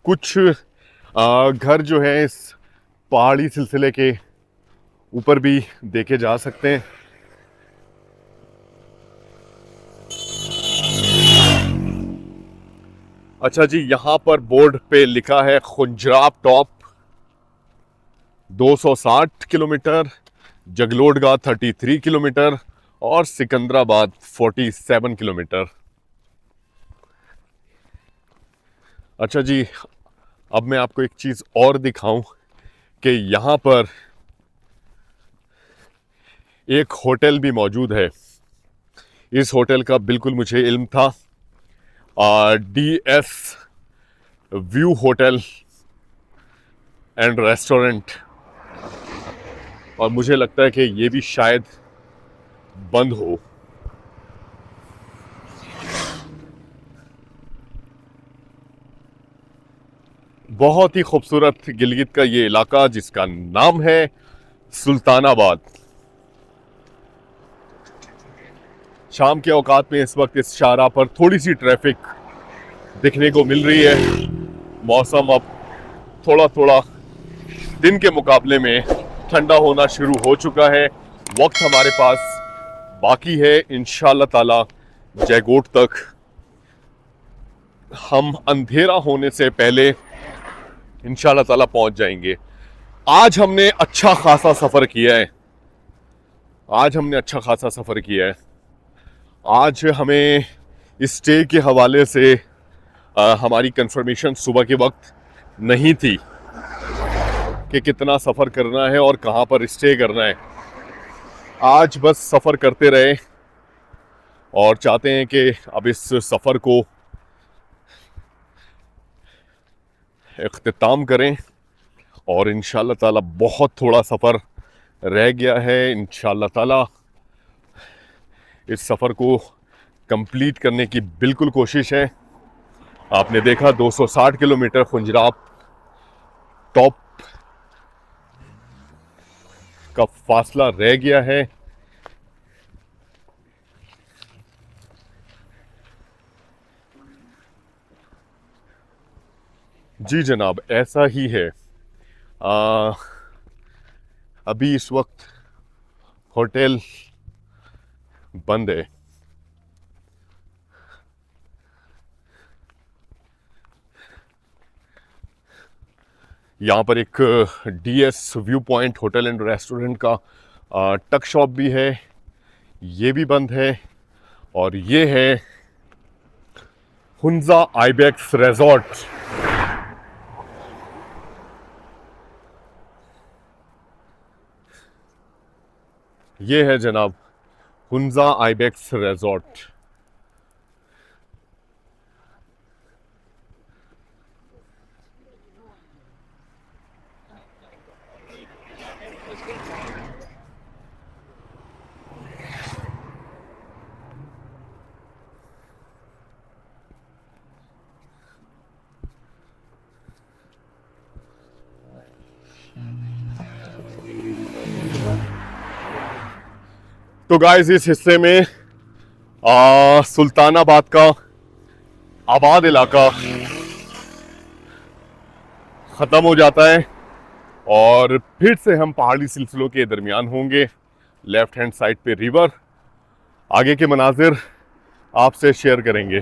कुछ घर जो है इस पहाड़ी सिलसिले के ऊपर भी देखे जा सकते हैं। अच्छा जी, यहाँ पर बोर्ड पे लिखा है खुंजराब टॉप 260 किलोमीटर, जगलोडगा 33 किलोमीटर और सिकंदराबाद 47 किलोमीटर। अच्छा जी, अब मैं आपको एक चीज़ और दिखाऊं कि यहाँ पर एक होटल भी मौजूद है। इस होटल का बिल्कुल मुझे इल्म था, DS view hotel and restaurant, और मुझे लगता है कि ये भी शायद बंद हो। बहुत ही खूबसूरत गिलगित का ये इलाका जिसका नाम है सुल्तानाबाद। शाम के औकात में इस वक्त इस शाहराह पर थोड़ी सी ट्रैफिक दिखने को मिल रही है। मौसम अब थोड़ा थोड़ा दिन के मुकाबले में ठंडा होना शुरू हो चुका है, वक्त हमारे पास बाकी है। इंशाल्लाह ताला जयगोट तक हम अंधेरा होने से पहले इंशाल्लाह ताला पहुंच जाएंगे। आज हमने अच्छा खासा सफ़र किया है। आज हमें स्टे के हवाले से हमारी कंफर्मेशन सुबह के वक्त नहीं थी कि कितना सफ़र करना है और कहाँ पर स्टे करना है। आज बस सफ़र करते रहे और चाहते हैं कि अब इस सफ़र को इख्तिताम करें और इंशाल्लाह ताला बहुत थोड़ा सफ़र रह गया है। इंशाल्लाह ताला इस सफ़र को कंप्लीट करने की बिल्कुल कोशिश है। आपने देखा 260 किलोमीटर खुंजराब टॉप का फासला रह गया है। जी जनाब, ऐसा ही है। अभी इस वक्त होटल बंद है। यहाँ पर एक DS view point hotel and restaurant का टक शॉप भी है, ये भी बंद है। और ये है हुंजा आइबेक्स रिजॉर्ट। ये है जनाब हुंजा आइबेक्स रिजॉर्ट। तो गाइस, इस हिस्से में सुल्तानाबाद का आबाद इलाका ख़त्म हो जाता है और फिर से हम पहाड़ी सिलसिलों के दरमियान होंगे। लेफ्ट हैंड साइड पे रिवर, आगे के मनाजिर आपसे शेयर करेंगे।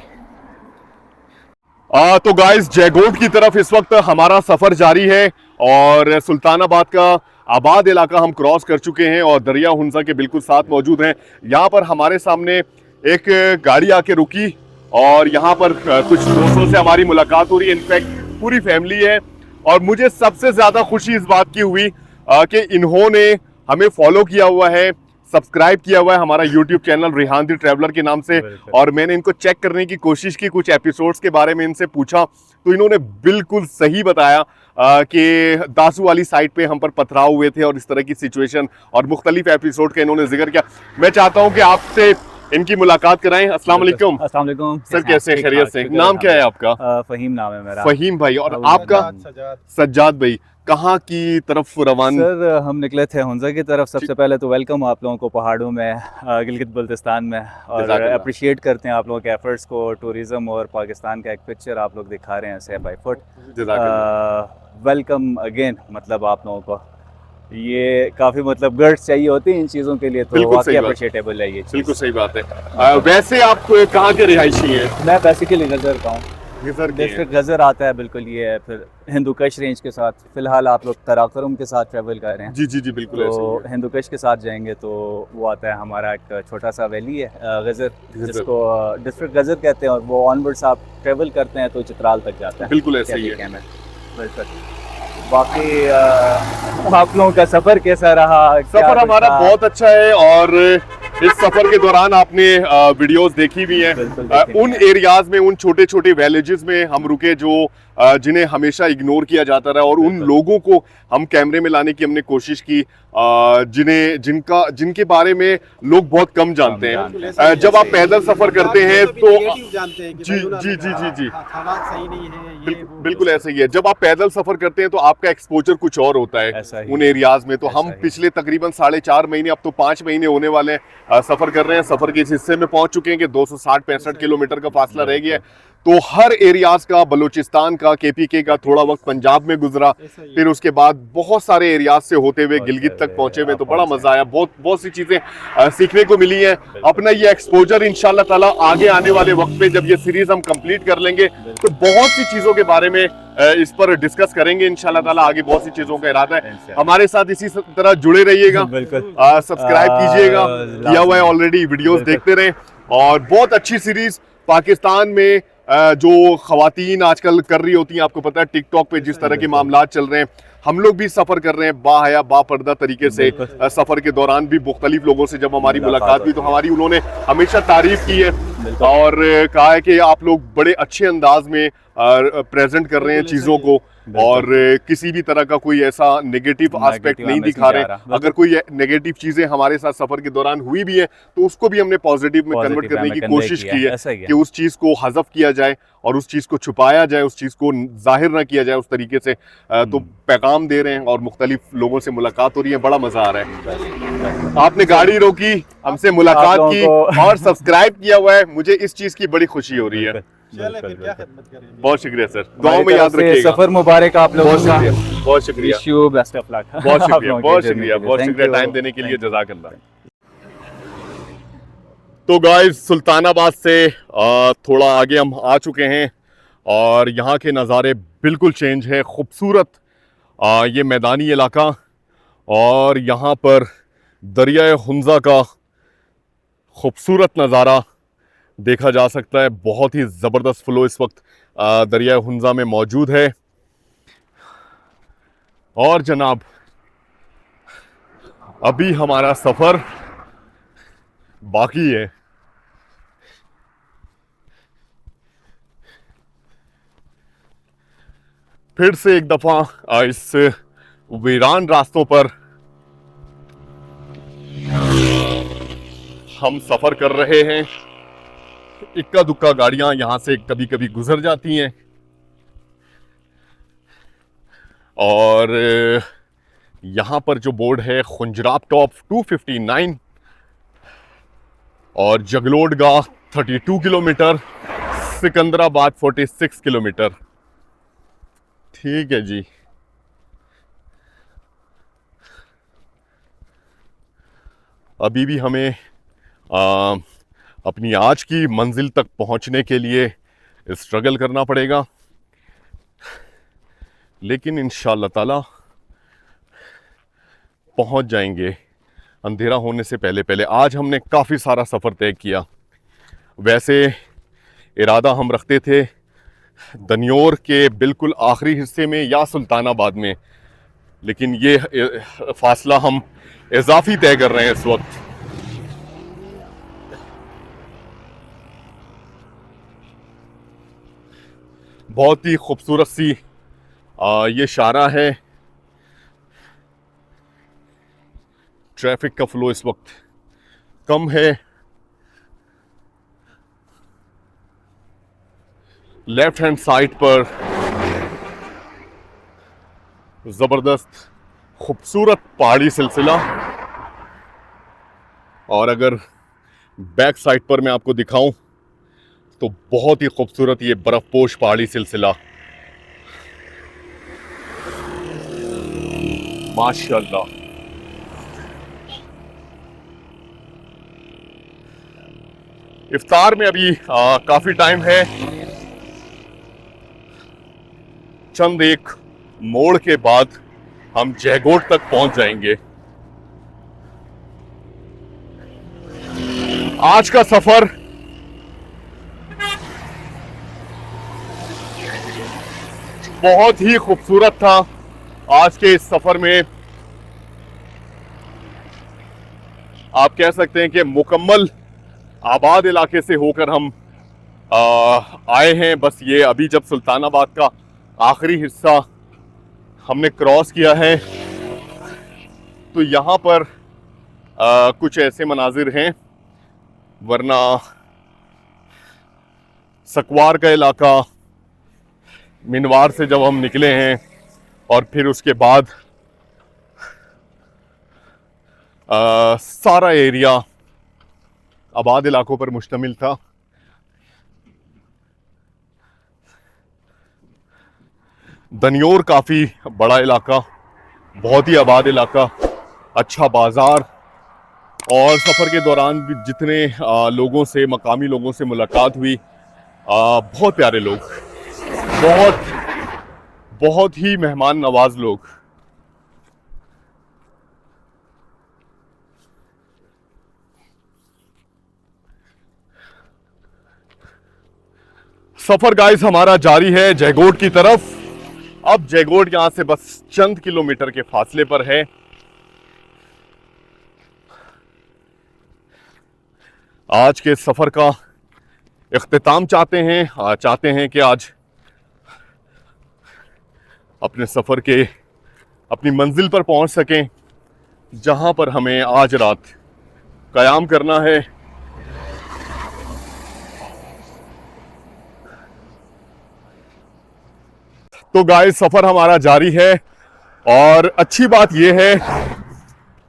तो गाइस, जयगोट की तरफ इस वक्त हमारा सफ़र जारी है और सुल्तानाबाद का आबाद इलाका हम क्रॉस कर चुके हैं और दरिया हुंजा के बिल्कुल साथ मौजूद हैं। यहाँ पर हमारे सामने एक गाड़ी आके रुकी और यहाँ पर कुछ दोस्तों से हमारी मुलाकात हो रही है। इनफैक्ट पूरी फैमिली है और मुझे सबसे ज़्यादा खुशी इस बात की हुई कि इन्होंने हमें फॉलो किया हुआ है, सब्सक्राइब किया हुआ है हमारा यूट्यूब चैनल रिहान दी ट्रैवलर के नाम से। और मैंने इनको चेक करने की कोशिश की, कुछ एपिसोड्स के बारे में इनसे पूछा तो इन्होंने बिल्कुल सही बताया कि दासू वाली साइड पे हम पर पथराव हुए थे और इस तरह की सिचुएशन और मुख्तलिफ एपिसोड का इन्होंने जिक्र किया। मैं चाहता हूं कि आपसे इनकी मुलाकात कराएं। अस्सलाम वालेकुम। अस्सलाम वालेकुम सर, कैसे हैं? खैरियत से? नाम क्या है आपका? फहीम नाम है मेरा। फहीम भाई। और आपका? सज्जाद भाई। कहाँ की तरफ रवान? सर, हम निकले थे हुंजा की तरफ। सबसे पहले तो वेलकम आप लोगों को पहाड़ों में, गिलगित बल्तिस्तान में, और अप्रिशिएट करते हैं आप लोगों के एफर्ट्स को। टूरिज़्म और पाकिस्तान का एक पिक्चर आप लोग दिखा रहे हैं से बाई फुट। वेलकम अगेन, मतलब आप लोगों को ये काफ़ी मतलब गट्स चाहिए होती है इन चीज़ों के लिए, तो वाकई अप्रिशिएटेबल है ये। बिल्कुल सही बात है। वैसे आप कहाँ के रिहायशी हैं? मैं बेसिकली गजर का हूँ। डिस्ट्रिक्ट गजर आता है, बिल्कुल ये है। फिर हिंदुकश रेंज के साथ फिलहाल आप लोग तराकरम के साथ ट्रैवल कर रहे हैं। जी जी जी, बिल्कुल। तो हिंदुकश के साथ जाएंगे तो वो आता है हमारा एक छोटा सा वैली है गजर, जिसको डिस्ट्रिक्ट गजर कहते हैं, और वो ऑनवर्ड्स आप ट्रैवल करते हैं तो चित्राल तक जाता है। बिल्कुल ऐसा ही है। बाकी आप लोगों का सफ़र कैसा रहा? सफ़र हमारा बहुत अच्छा है और इस सफ़र के दौरान आपने वीडियोस देखी भी हैं। उन एरियाज में, उन छोटे छोटे विलेजेस में हम रुके जो जिन्हें हमेशा इग्नोर किया जाता रहा, और उन लोगों को हम कैमरे में लाने की हमने कोशिश की जिनके बारे में लोग बहुत कम जानते हैं। जब आप पैदल सफ़र करते हैं तो जी जी जी जी जी, बिल्कुल ऐसा ही है। जब आप पैदल सफ़र करते हैं तो आपका एक्सपोजर कुछ और होता है उन एरियाज में। तो हम पिछले तकरीबन 4.5 महीने, अब तो 5 महीने होने वाले हैं, सफ़र कर रहे हैं। सफ़र के इस हिस्से में पहुंच चुके हैं कि 260-65 किलोमीटर का फासला रह गया है। तो हर एरियाज का, बलूचिस्तान का, केपीके का, थोड़ा वक्त पंजाब में गुजरा, फिर उसके बाद बहुत सारे एरियाज से होते हुए गिलगित तक पहुंचे हुए, तो बड़ा मजा आया। बहुत सी चीजें सीखने को मिली हैं। अपना ये एक्सपोजर इंशाल्लाह ताला आगे आने वाले वक्त पे जब ये सीरीज हम कंप्लीट कर लेंगे तो बहुत सी चीजों के बारे में इस पर डिस्कस करेंगे इंशाल्लाह ताला। आगे बहुत सी चीजों का इरादा है। हमारे साथ इसी तरह जुड़े रहिएगा, सब्सक्राइब कीजिएगा, किया हुआ है ऑलरेडी, वीडियोस देखते रहें। और बहुत अच्छी सीरीज पाकिस्तान में जो खवातीन आजकल कर रही होती हैं, आपको पता है टिकटॉक पे जिस तरह के मामलात चल रहे हैं, हम लोग भी सफ़र कर रहे हैं बाहया बापर्दा तरीके से। सफ़र के दौरान भी मुख्तलिफ लोगों से जब हमारी मुलाकात हुई तो हमारी उन्होंने हमेशा तारीफ की है और कहा है कि आप लोग बड़े अच्छे अंदाज में प्रेजेंट कर रहे हैं चीज़ों को और किसी भी तरह का कोई ऐसा नेगेटिव एस्पेक्ट नहीं दिखा रहे। अगर कोई नेगेटिव चीज़ें हमारे साथ सफ़र के दौरान हुई भी है तो उसको भी हमने पॉजिटिव में कन्वर्ट करने की कोशिश की है कि उस चीज़ को हज़फ किया जाए और उस चीज़ को छुपाया जाए, उस चीज़ को जाहिर ना किया जाए उस तरीके से। तो पैगाम दे रहे हैं और मुख्तलिफ लोगों से मुलाकात हो रही है, बड़ा मज़ा आ रहा है। आपने गाड़ी रोकी, हमसे मुलाकात की और सब्सक्राइब किया हुआ है, मुझे इस चीज़ की बड़ी खुशी हो रही है। बहुत शुक्रिया सर, दुआओं में याद रखिएगा। सफर मुबारक आप लोगों का, बहुत शुक्रिया, बेस्ट ऑफ लक। बहुत शुक्रिया, बहुत शुक्रिया, बहुत शुक्रिया टाइम देने के लिए, जज़ाकल्लाह। तो गाइस सुल्तानाबाद से थोड़ा आगे हम आ चुके हैं और यहाँ के नज़ारे बिल्कुल चेंज है, खूबसूरत ये मैदानी इलाका और यहाँ पर दरिया हुंजा का खूबसूरत नज़ारा देखा जा सकता है। बहुत ही ज़बरदस्त फ्लो इस वक्त दरिया हुंजा में मौजूद है। और जनाब अभी हमारा सफ़र बाकी है। फिर से एक दफ़ा इस वीरान रास्तों पर हम सफ़र कर रहे हैं। इक्का दुक्का गाड़ियां यहां से कभी कभी गुजर जाती हैं और यहां पर जो बोर्ड है खुंजराब टॉप 259 और जगलोडगा 32 किलोमीटर, सिकंदराबाद 46 किलोमीटर। ठीक है जी। अभी भी हमें अपनी आज की मंजिल तक पहुंचने के लिए स्ट्रगल करना पड़ेगा, लेकिन इंशाअल्लाह ताला पहुंच जाएंगे अंधेरा होने से पहले पहले। आज हमने काफ़ी सारा सफ़र तय किया। वैसे इरादा हम रखते थे दनियोर के बिल्कुल आखिरी हिस्से में या सुल्तानाबाद में, लेकिन ये फासला हम इजाफी तय कर रहे हैं इस वक्त। बहुत ही खूबसूरत सी ये शारा है। ट्रैफिक का फ्लो इस वक्त कम है। लेफ्ट हैंड साइड पर ज़बरदस्त खूबसूरत पहाड़ी सिलसिला और अगर बैक साइड पर मैं आपको दिखाऊं तो बहुत ही खूबसूरत ये बर्फपोश पहाड़ी सिलसिला, माशाअल्लाह। इफ्तार में अभी काफी टाइम है। चंद एक मोड़ के बाद हम जयगोट तक पहुंच जाएंगे। आज का सफर बहुत ही खूबसूरत था। आज के इस सफर में आप कह सकते हैं कि मुकम्मल आबाद इलाके से होकर हम आए हैं। बस ये अभी जब सुल्तानाबाद का आखिरी हिस्सा हमने क्रॉस किया है तो यहाँ पर कुछ ऐसे मनाजिर हैं, वरना सकवार का इलाका, मिनवार से जब हम निकले हैं और फिर उसके बाद सारा एरिया आबाद इलाकों पर मुश्तमिल था। दनियोर काफ़ी बड़ा इलाका, बहुत ही आबाद इलाका, अच्छा बाज़ार, और सफ़र के दौरान भी जितने लोगों से, मकामी लोगों से मुलाकात हुई, बहुत प्यारे लोग, बहुत ही मेहमान नवाज लोग। सफ़र गाइस हमारा जारी है जयगोट की तरफ। अब जयगोट यहाँ से बस चंद किलोमीटर के फासले पर है। आज के सफ़र का इख्तिताम चाहते हैं कि आज अपने सफ़र के अपनी मंजिल पर पहुंच सकें, जहां पर हमें आज रात क़याम करना है। तो गाइस सफ़र हमारा जारी है, और अच्छी बात यह है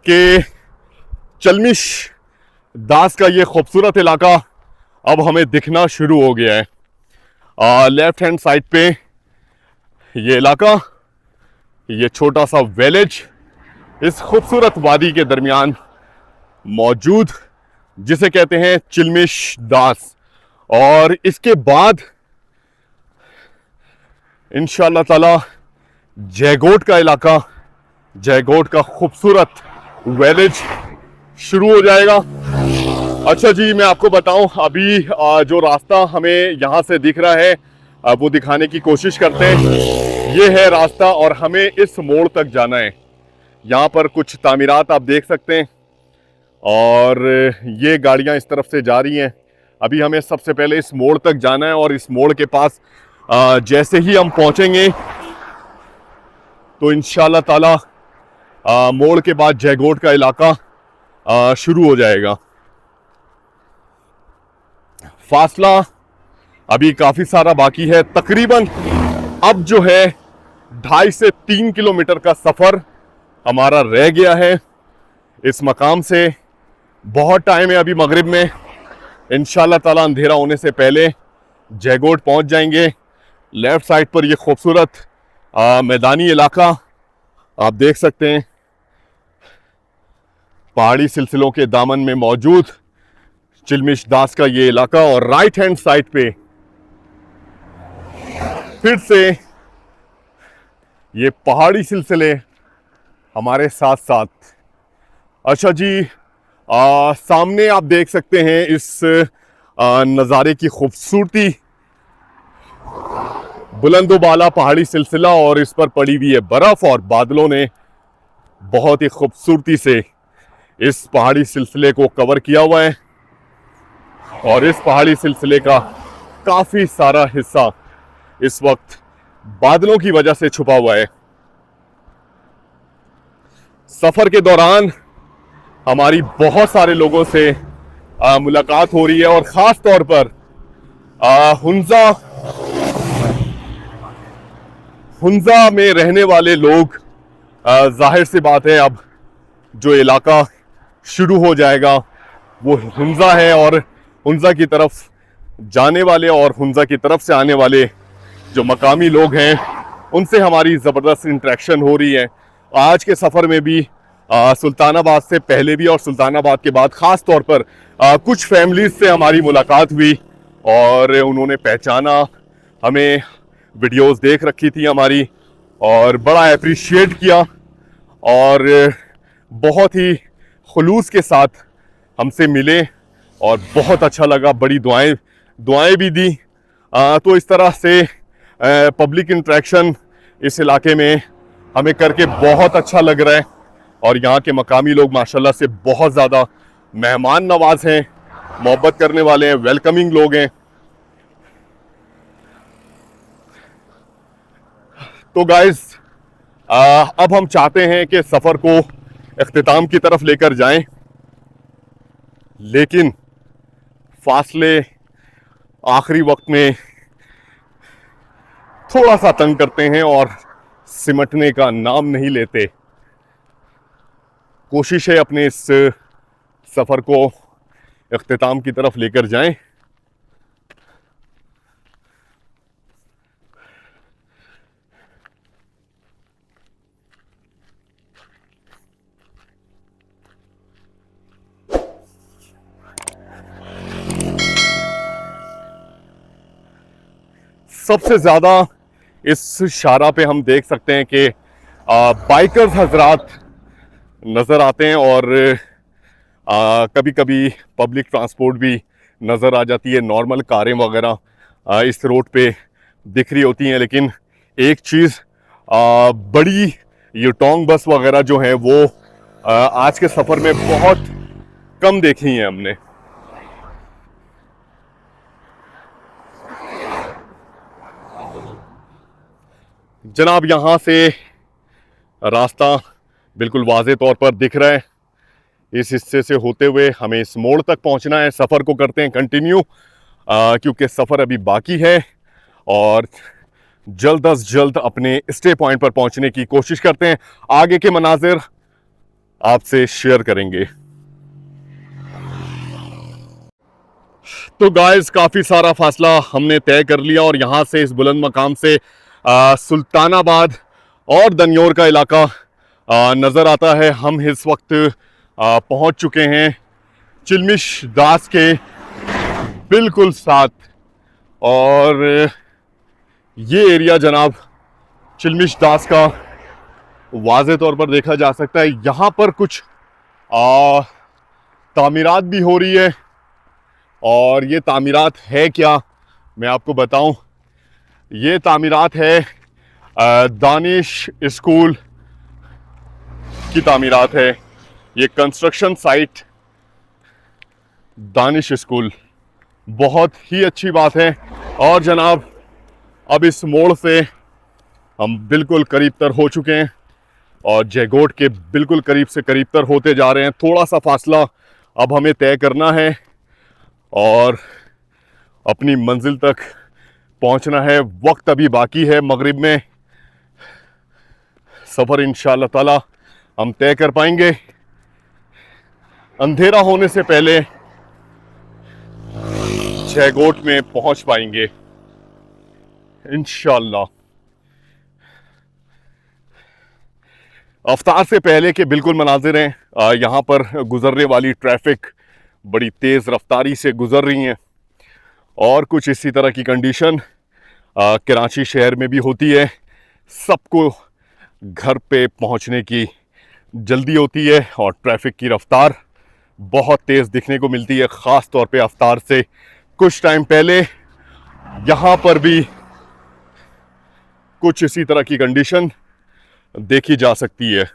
कि चलमिश दास का ये खूबसूरत इलाका अब हमें दिखना शुरू हो गया है। लेफ्ट हैंड साइड पे ये इलाका, ये छोटा सा विलेज इस खूबसूरत वादी के दरमियान मौजूद, जिसे कहते हैं चिलमिश दास। और इसके बाद इंशाअल्लाह ताला जयगोट का इलाका, जयगोट का खूबसूरत विलेज शुरू हो जाएगा। अच्छा जी, मैं आपको बताऊं, अभी जो रास्ता हमें यहाँ से दिख रहा है वो दिखाने की कोशिश करते हैं। ये है रास्ता, और हमें इस मोड़ तक जाना है। यहाँ पर कुछ तामीरात आप देख सकते हैं, और ये गाड़ियाँ इस तरफ से जा रही हैं। अभी हमें सबसे पहले इस मोड़ तक जाना है, और इस मोड़ के पास जैसे ही हम पहुँचेंगे तो इंशाअल्लाह ताला मोड़ के बाद जयगोट का इलाका शुरू हो जाएगा। फासला अभी काफ़ी सारा बाकी है, तकरीबन अब जो है 2.5 से 3 किलोमीटर का सफ़र हमारा रह गया है इस मकाम से। बहुत टाइम है अभी मगरिब में, इंशाअल्लाह ताला अंधेरा होने से पहले जयगोट पहुंच जाएंगे। लेफ़्ट साइड पर ये खूबसूरत मैदानी इलाका आप देख सकते हैं, पहाड़ी सिलसिलों के दामन में मौजूद चिलमिश दास का ये इलाका। और राइट हैंड साइड पे फिर से ये पहाड़ी सिलसिले हमारे साथ साथ। अच्छा जी, सामने आप देख सकते हैं इस नज़ारे की खूबसूरती, बुलंदोबाला पहाड़ी सिलसिला, और इस पर पड़ी हुई है बर्फ़, और बादलों ने बहुत ही खूबसूरती से इस पहाड़ी सिलसिले को कवर किया हुआ है। और इस पहाड़ी सिलसिले का काफ़ी सारा हिस्सा इस वक्त बादलों की वजह से छुपा हुआ है। सफ़र के दौरान हमारी बहुत सारे लोगों से मुलाकात हो रही है, और ख़ास तौर पर हुंजा में रहने वाले लोग, जाहिर सी बात है अब जो इलाका शुरू हो जाएगा वो हुंजा है, और हुंजा की तरफ जाने वाले और हुंजा की तरफ से आने वाले जो मकामी लोग हैं उनसे हमारी ज़बरदस्त इंटरेक्शन हो रही है। आज के सफ़र में भी सुल्तानाबाद से पहले भी और सुल्तानाबाद के बाद ख़ास तौर पर कुछ फैमिलीज़ से हमारी मुलाकात हुई, और उन्होंने पहचाना, हमें वीडियोस देख रखी थी हमारी, और बड़ा अप्रिशिएट किया, और बहुत ही खुलूस के साथ हमसे मिले, और बहुत अच्छा लगा। बड़ी दुआएं भी दी। तो इस तरह से पब्लिक इंटरेक्शन इस इलाके में हमें करके बहुत अच्छा लग रहा है, और यहाँ के मकामी लोग माशाल्लाह से बहुत ज़्यादा मेहमान नवाज हैं, मोहब्बत करने वाले हैं, वेलकमिंग लोग हैं। तो गाइस अब हम चाहते हैं कि सफ़र को इख्तिताम की तरफ लेकर जाएं, लेकिन फासले आखिरी वक्त में थोड़ा सा तंग करते हैं और सिमटने का नाम नहीं लेते। कोशिश है अपने इस सफ़र को इख्तिताम की तरफ लेकर जाएं। सबसे ज़्यादा इस शाहरा पे हम देख सकते हैं कि बाइकर्स हजरात नज़र आते हैं और कभी कभी पब्लिक ट्रांसपोर्ट भी नज़र आ जाती है। नॉर्मल कारें वगैरह इस रोड पे दिख रही होती हैं, लेकिन एक चीज़ बड़ी ये टोंग बस वगैरह जो है वो आज के सफ़र में बहुत कम देखी है हमने। जनाब यहाँ से रास्ता बिल्कुल वाज़े तौर पर दिख रहा है। इस हिस्से से होते हुए हमें इस मोड़ तक पहुँचना है। सफ़र को करते हैं कंटिन्यू, क्योंकि सफ़र अभी बाकी है और जल्द अज जल्द अपने स्टे पॉइंट पर पहुँचने की कोशिश करते हैं। आगे के मनाजिर आपसे शेयर करेंगे। तो गाइस, काफ़ी सारा फासला हमने तय कर लिया और यहाँ से इस बुलंद मकाम से सुल्तानाबाद और दनियोर का इलाका नज़र आता है। हम इस वक्त पहुँच चुके हैं चिलमिश दास के बिल्कुल साथ, और ये एरिया जनाब चिलमिश दास का वाज़े तौर पर देखा जा सकता है। यहाँ पर कुछ तामीरात भी हो रही है, और ये तामीरात है क्या मैं आपको बताऊं। ये तामीरात है दानिश स्कूल की तामीरात है। ये कंस्ट्रक्शन साइट दानिश स्कूल, बहुत ही अच्छी बात है। और जनाब अब इस मोड़ से हम बिल्कुल करीब तर हो चुके हैं और जयगोट के बिल्कुल करीब से करीब तर होते जा रहे हैं। थोड़ा सा फासला अब हमें तय करना है और अपनी मंजिल तक पहुंचना है। वक्त अभी बाकी है, मगरिब में सफ़र इंशाअल्लाह ताला हम तय कर पाएंगे। अंधेरा होने से पहले जयगोट में पहुंच पाएंगे इंशाअल्लाह। अफ्तार से पहले के बिल्कुल मनाजिर हैं। यहाँ पर गुजरने वाली ट्रैफिक बड़ी तेज़ रफ्तारी से गुजर रही हैं और कुछ इसी तरह की कंडीशन कराची शहर में भी होती है। सबको घर पे पहुँचने की जल्दी होती है और ट्रैफिक की रफ्तार बहुत तेज़ दिखने को मिलती है। ख़ास तौर पे अफ्तार से कुछ टाइम पहले यहाँ पर भी कुछ इसी तरह की कंडीशन देखी जा सकती है।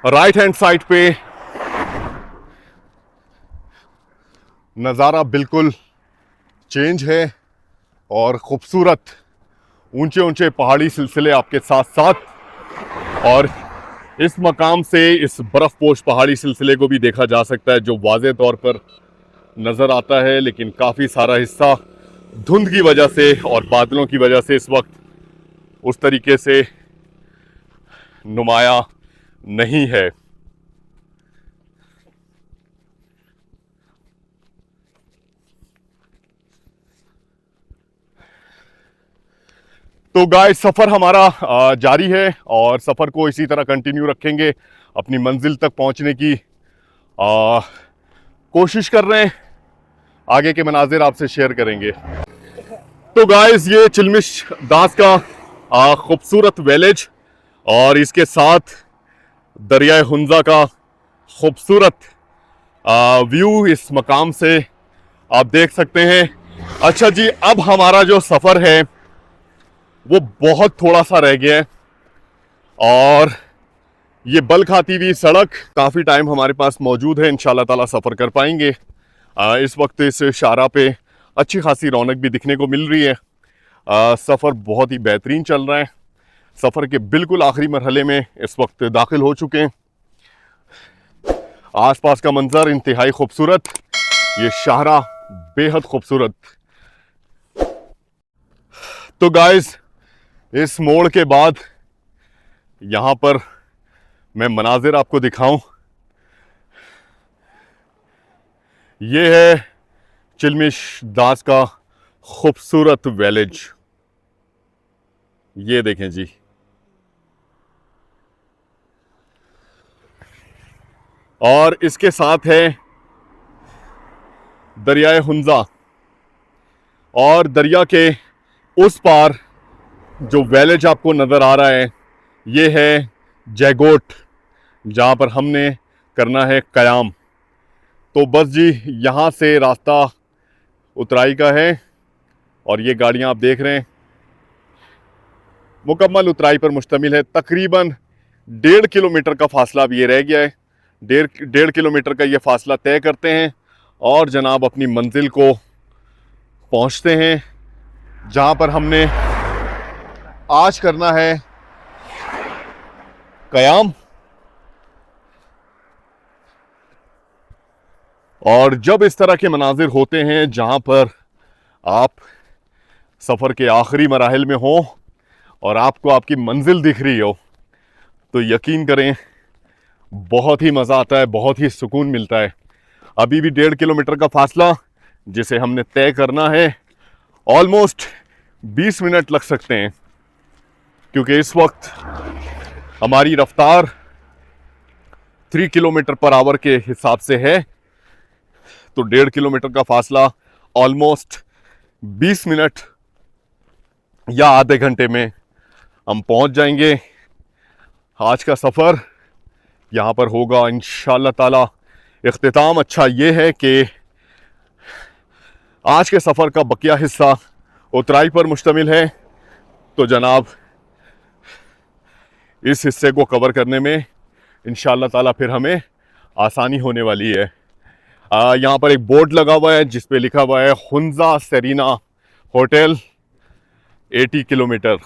राइट हैंड साइड पे नज़ारा बिल्कुल चेंज है और ख़ूबसूरत ऊंचे ऊंचे पहाड़ी सिलसिले आपके साथ साथ, और इस मकाम से इस बर्फ़पोश पहाड़ी सिलसिले को भी देखा जा सकता है जो वाज़े तौर पर नज़र आता है, लेकिन काफ़ी सारा हिस्सा धुंध की वजह से और बादलों की वजह से इस वक्त उस तरीके से नुमाया नहीं है। तो गाइस, सफ़र हमारा जारी है और सफ़र को इसी तरह कंटिन्यू रखेंगे। अपनी मंजिल तक पहुंचने की कोशिश कर रहे हैं। आगे के मनाजिर आपसे शेयर करेंगे। तो गाइस, ये चिलमिश दास का खूबसूरत विलेज और इसके साथ दरियाए हुंजा का खूबसूरत व्यू इस मकाम से आप देख सकते हैं। अच्छा जी, अब हमारा जो सफ़र है वो बहुत थोड़ा सा रह गया है और ये बल खाती हुई सड़क काफ़ी टाइम हमारे पास मौजूद है। इंशाल्लाह ताला सफ़र कर पाएंगे। इस वक्त इस शाहरा पे अच्छी खासी रौनक भी दिखने को मिल रही है। सफ़र बहुत ही बेहतरीन चल रहा है। सफ़र के बिल्कुल आखिरी मरहले में इस वक्त दाखिल हो चुके हैं। आसपास का मंजर इंतहाई खूबसूरत, ये शाहरा बेहद खूबसूरत। तो गाइस, इस मोड़ के बाद यहाँ पर मैं मनाजिर आपको दिखाऊं, ये है चिलमिश दास का खूबसूरत विलेज। ये देखें जी, और इसके साथ है दरियाए हुंजा, और दरिया के उस पार जो विलेज आपको नज़र आ रहा है ये है जैगोट, जहाँ पर हमने करना है क़याम। तो बस जी यहाँ से रास्ता उतराई का है, और ये गाड़ियाँ आप देख रहे हैं मुकम्मल उतराई पर मुश्तमिल है। तकरीबन 1.5 किलोमीटर का फासला अब ये रह गया है। 1.5 किलोमीटर का ये फासला तय करते हैं और जनाब अपनी मंजिल को पहुंचते हैं, जहां पर हमने आज करना है क़याम। और जब इस तरह के मनाजिर होते हैं जहां पर आप सफ़र के आखिरी मराहिल में हो और आपको आपकी मंजिल दिख रही हो, तो यकीन करें बहुत ही मज़ा आता है, बहुत ही सुकून मिलता है। अभी भी 1.5 किलोमीटर का फासला जिसे हमने तय करना है, ऑलमोस्ट 20 मिनट लग सकते हैं, क्योंकि इस वक्त हमारी रफ्तार 3 किलोमीटर पर आवर के हिसाब से है। तो 1.5 किलोमीटर का फासला ऑलमोस्ट 20 मिनट या आधे घंटे में हम पहुंच जाएंगे। आज का सफ़र यहाँ पर होगा इंशाअल्लाह ताला। इख्तिताम अच्छा ये है कि आज के सफ़र का बकिया हिस्सा उतराई पर मुश्तमिल है, तो जनाब इस हिस्से को कवर करने में इंशाअल्लाह ताला फिर हमें आसानी होने वाली है। यहाँ पर एक बोर्ड लगा हुआ है जिस पे लिखा हुआ है हुंजा सेरीना होटल 80 किलोमीटर।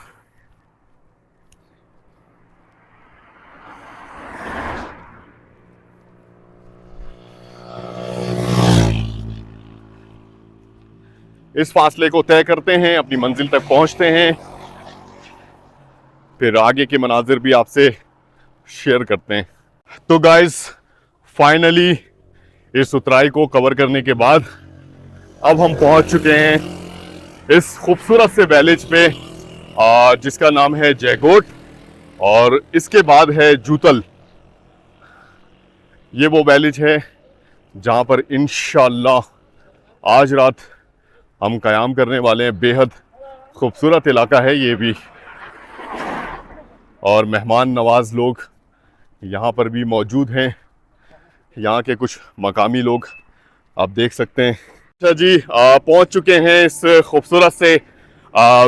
इस फासले को तय करते हैं, अपनी मंजिल तक पहुंचते हैं, फिर आगे के मनाजिर भी आपसे शेयर करते हैं। तो गाइस फाइनली इस उतराई को कवर करने के बाद अब हम पहुंच चुके हैं इस खूबसूरत से विलेज पे जिसका नाम है जैगोट, और इसके बाद है जूतल। ये वो विलेज है जहां पर इंशाअल्लाह आज रात हम क़याम करने वाले हैं। बेहद खूबसूरत इलाका है ये भी, और मेहमान नवाज लोग यहाँ पर भी मौजूद हैं। यहाँ के कुछ मकामी लोग आप देख सकते हैं। अच्छा जी, पहुँच चुके हैं इस खूबसूरत से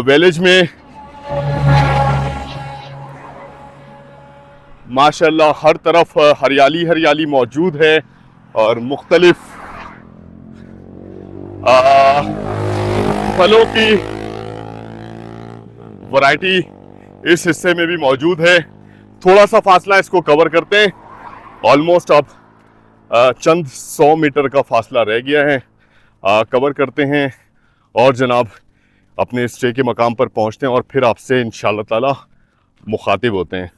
विलेज में। माशाल्लाह हर तरफ हरियाली हरियाली मौजूद है, और मुख्तलिफ फलों की वैरायटी इस हिस्से में भी मौजूद है। थोड़ा सा फासला इसको कवर करते हैं, ऑलमोस्ट अब चंद 100 मीटर का फासला रह गया है, कवर करते हैं और जनाब अपने स्टे के मकाम पर पहुंचते हैं, और फिर आपसे इंशाअल्लाह ताला मुखातिब होते हैं।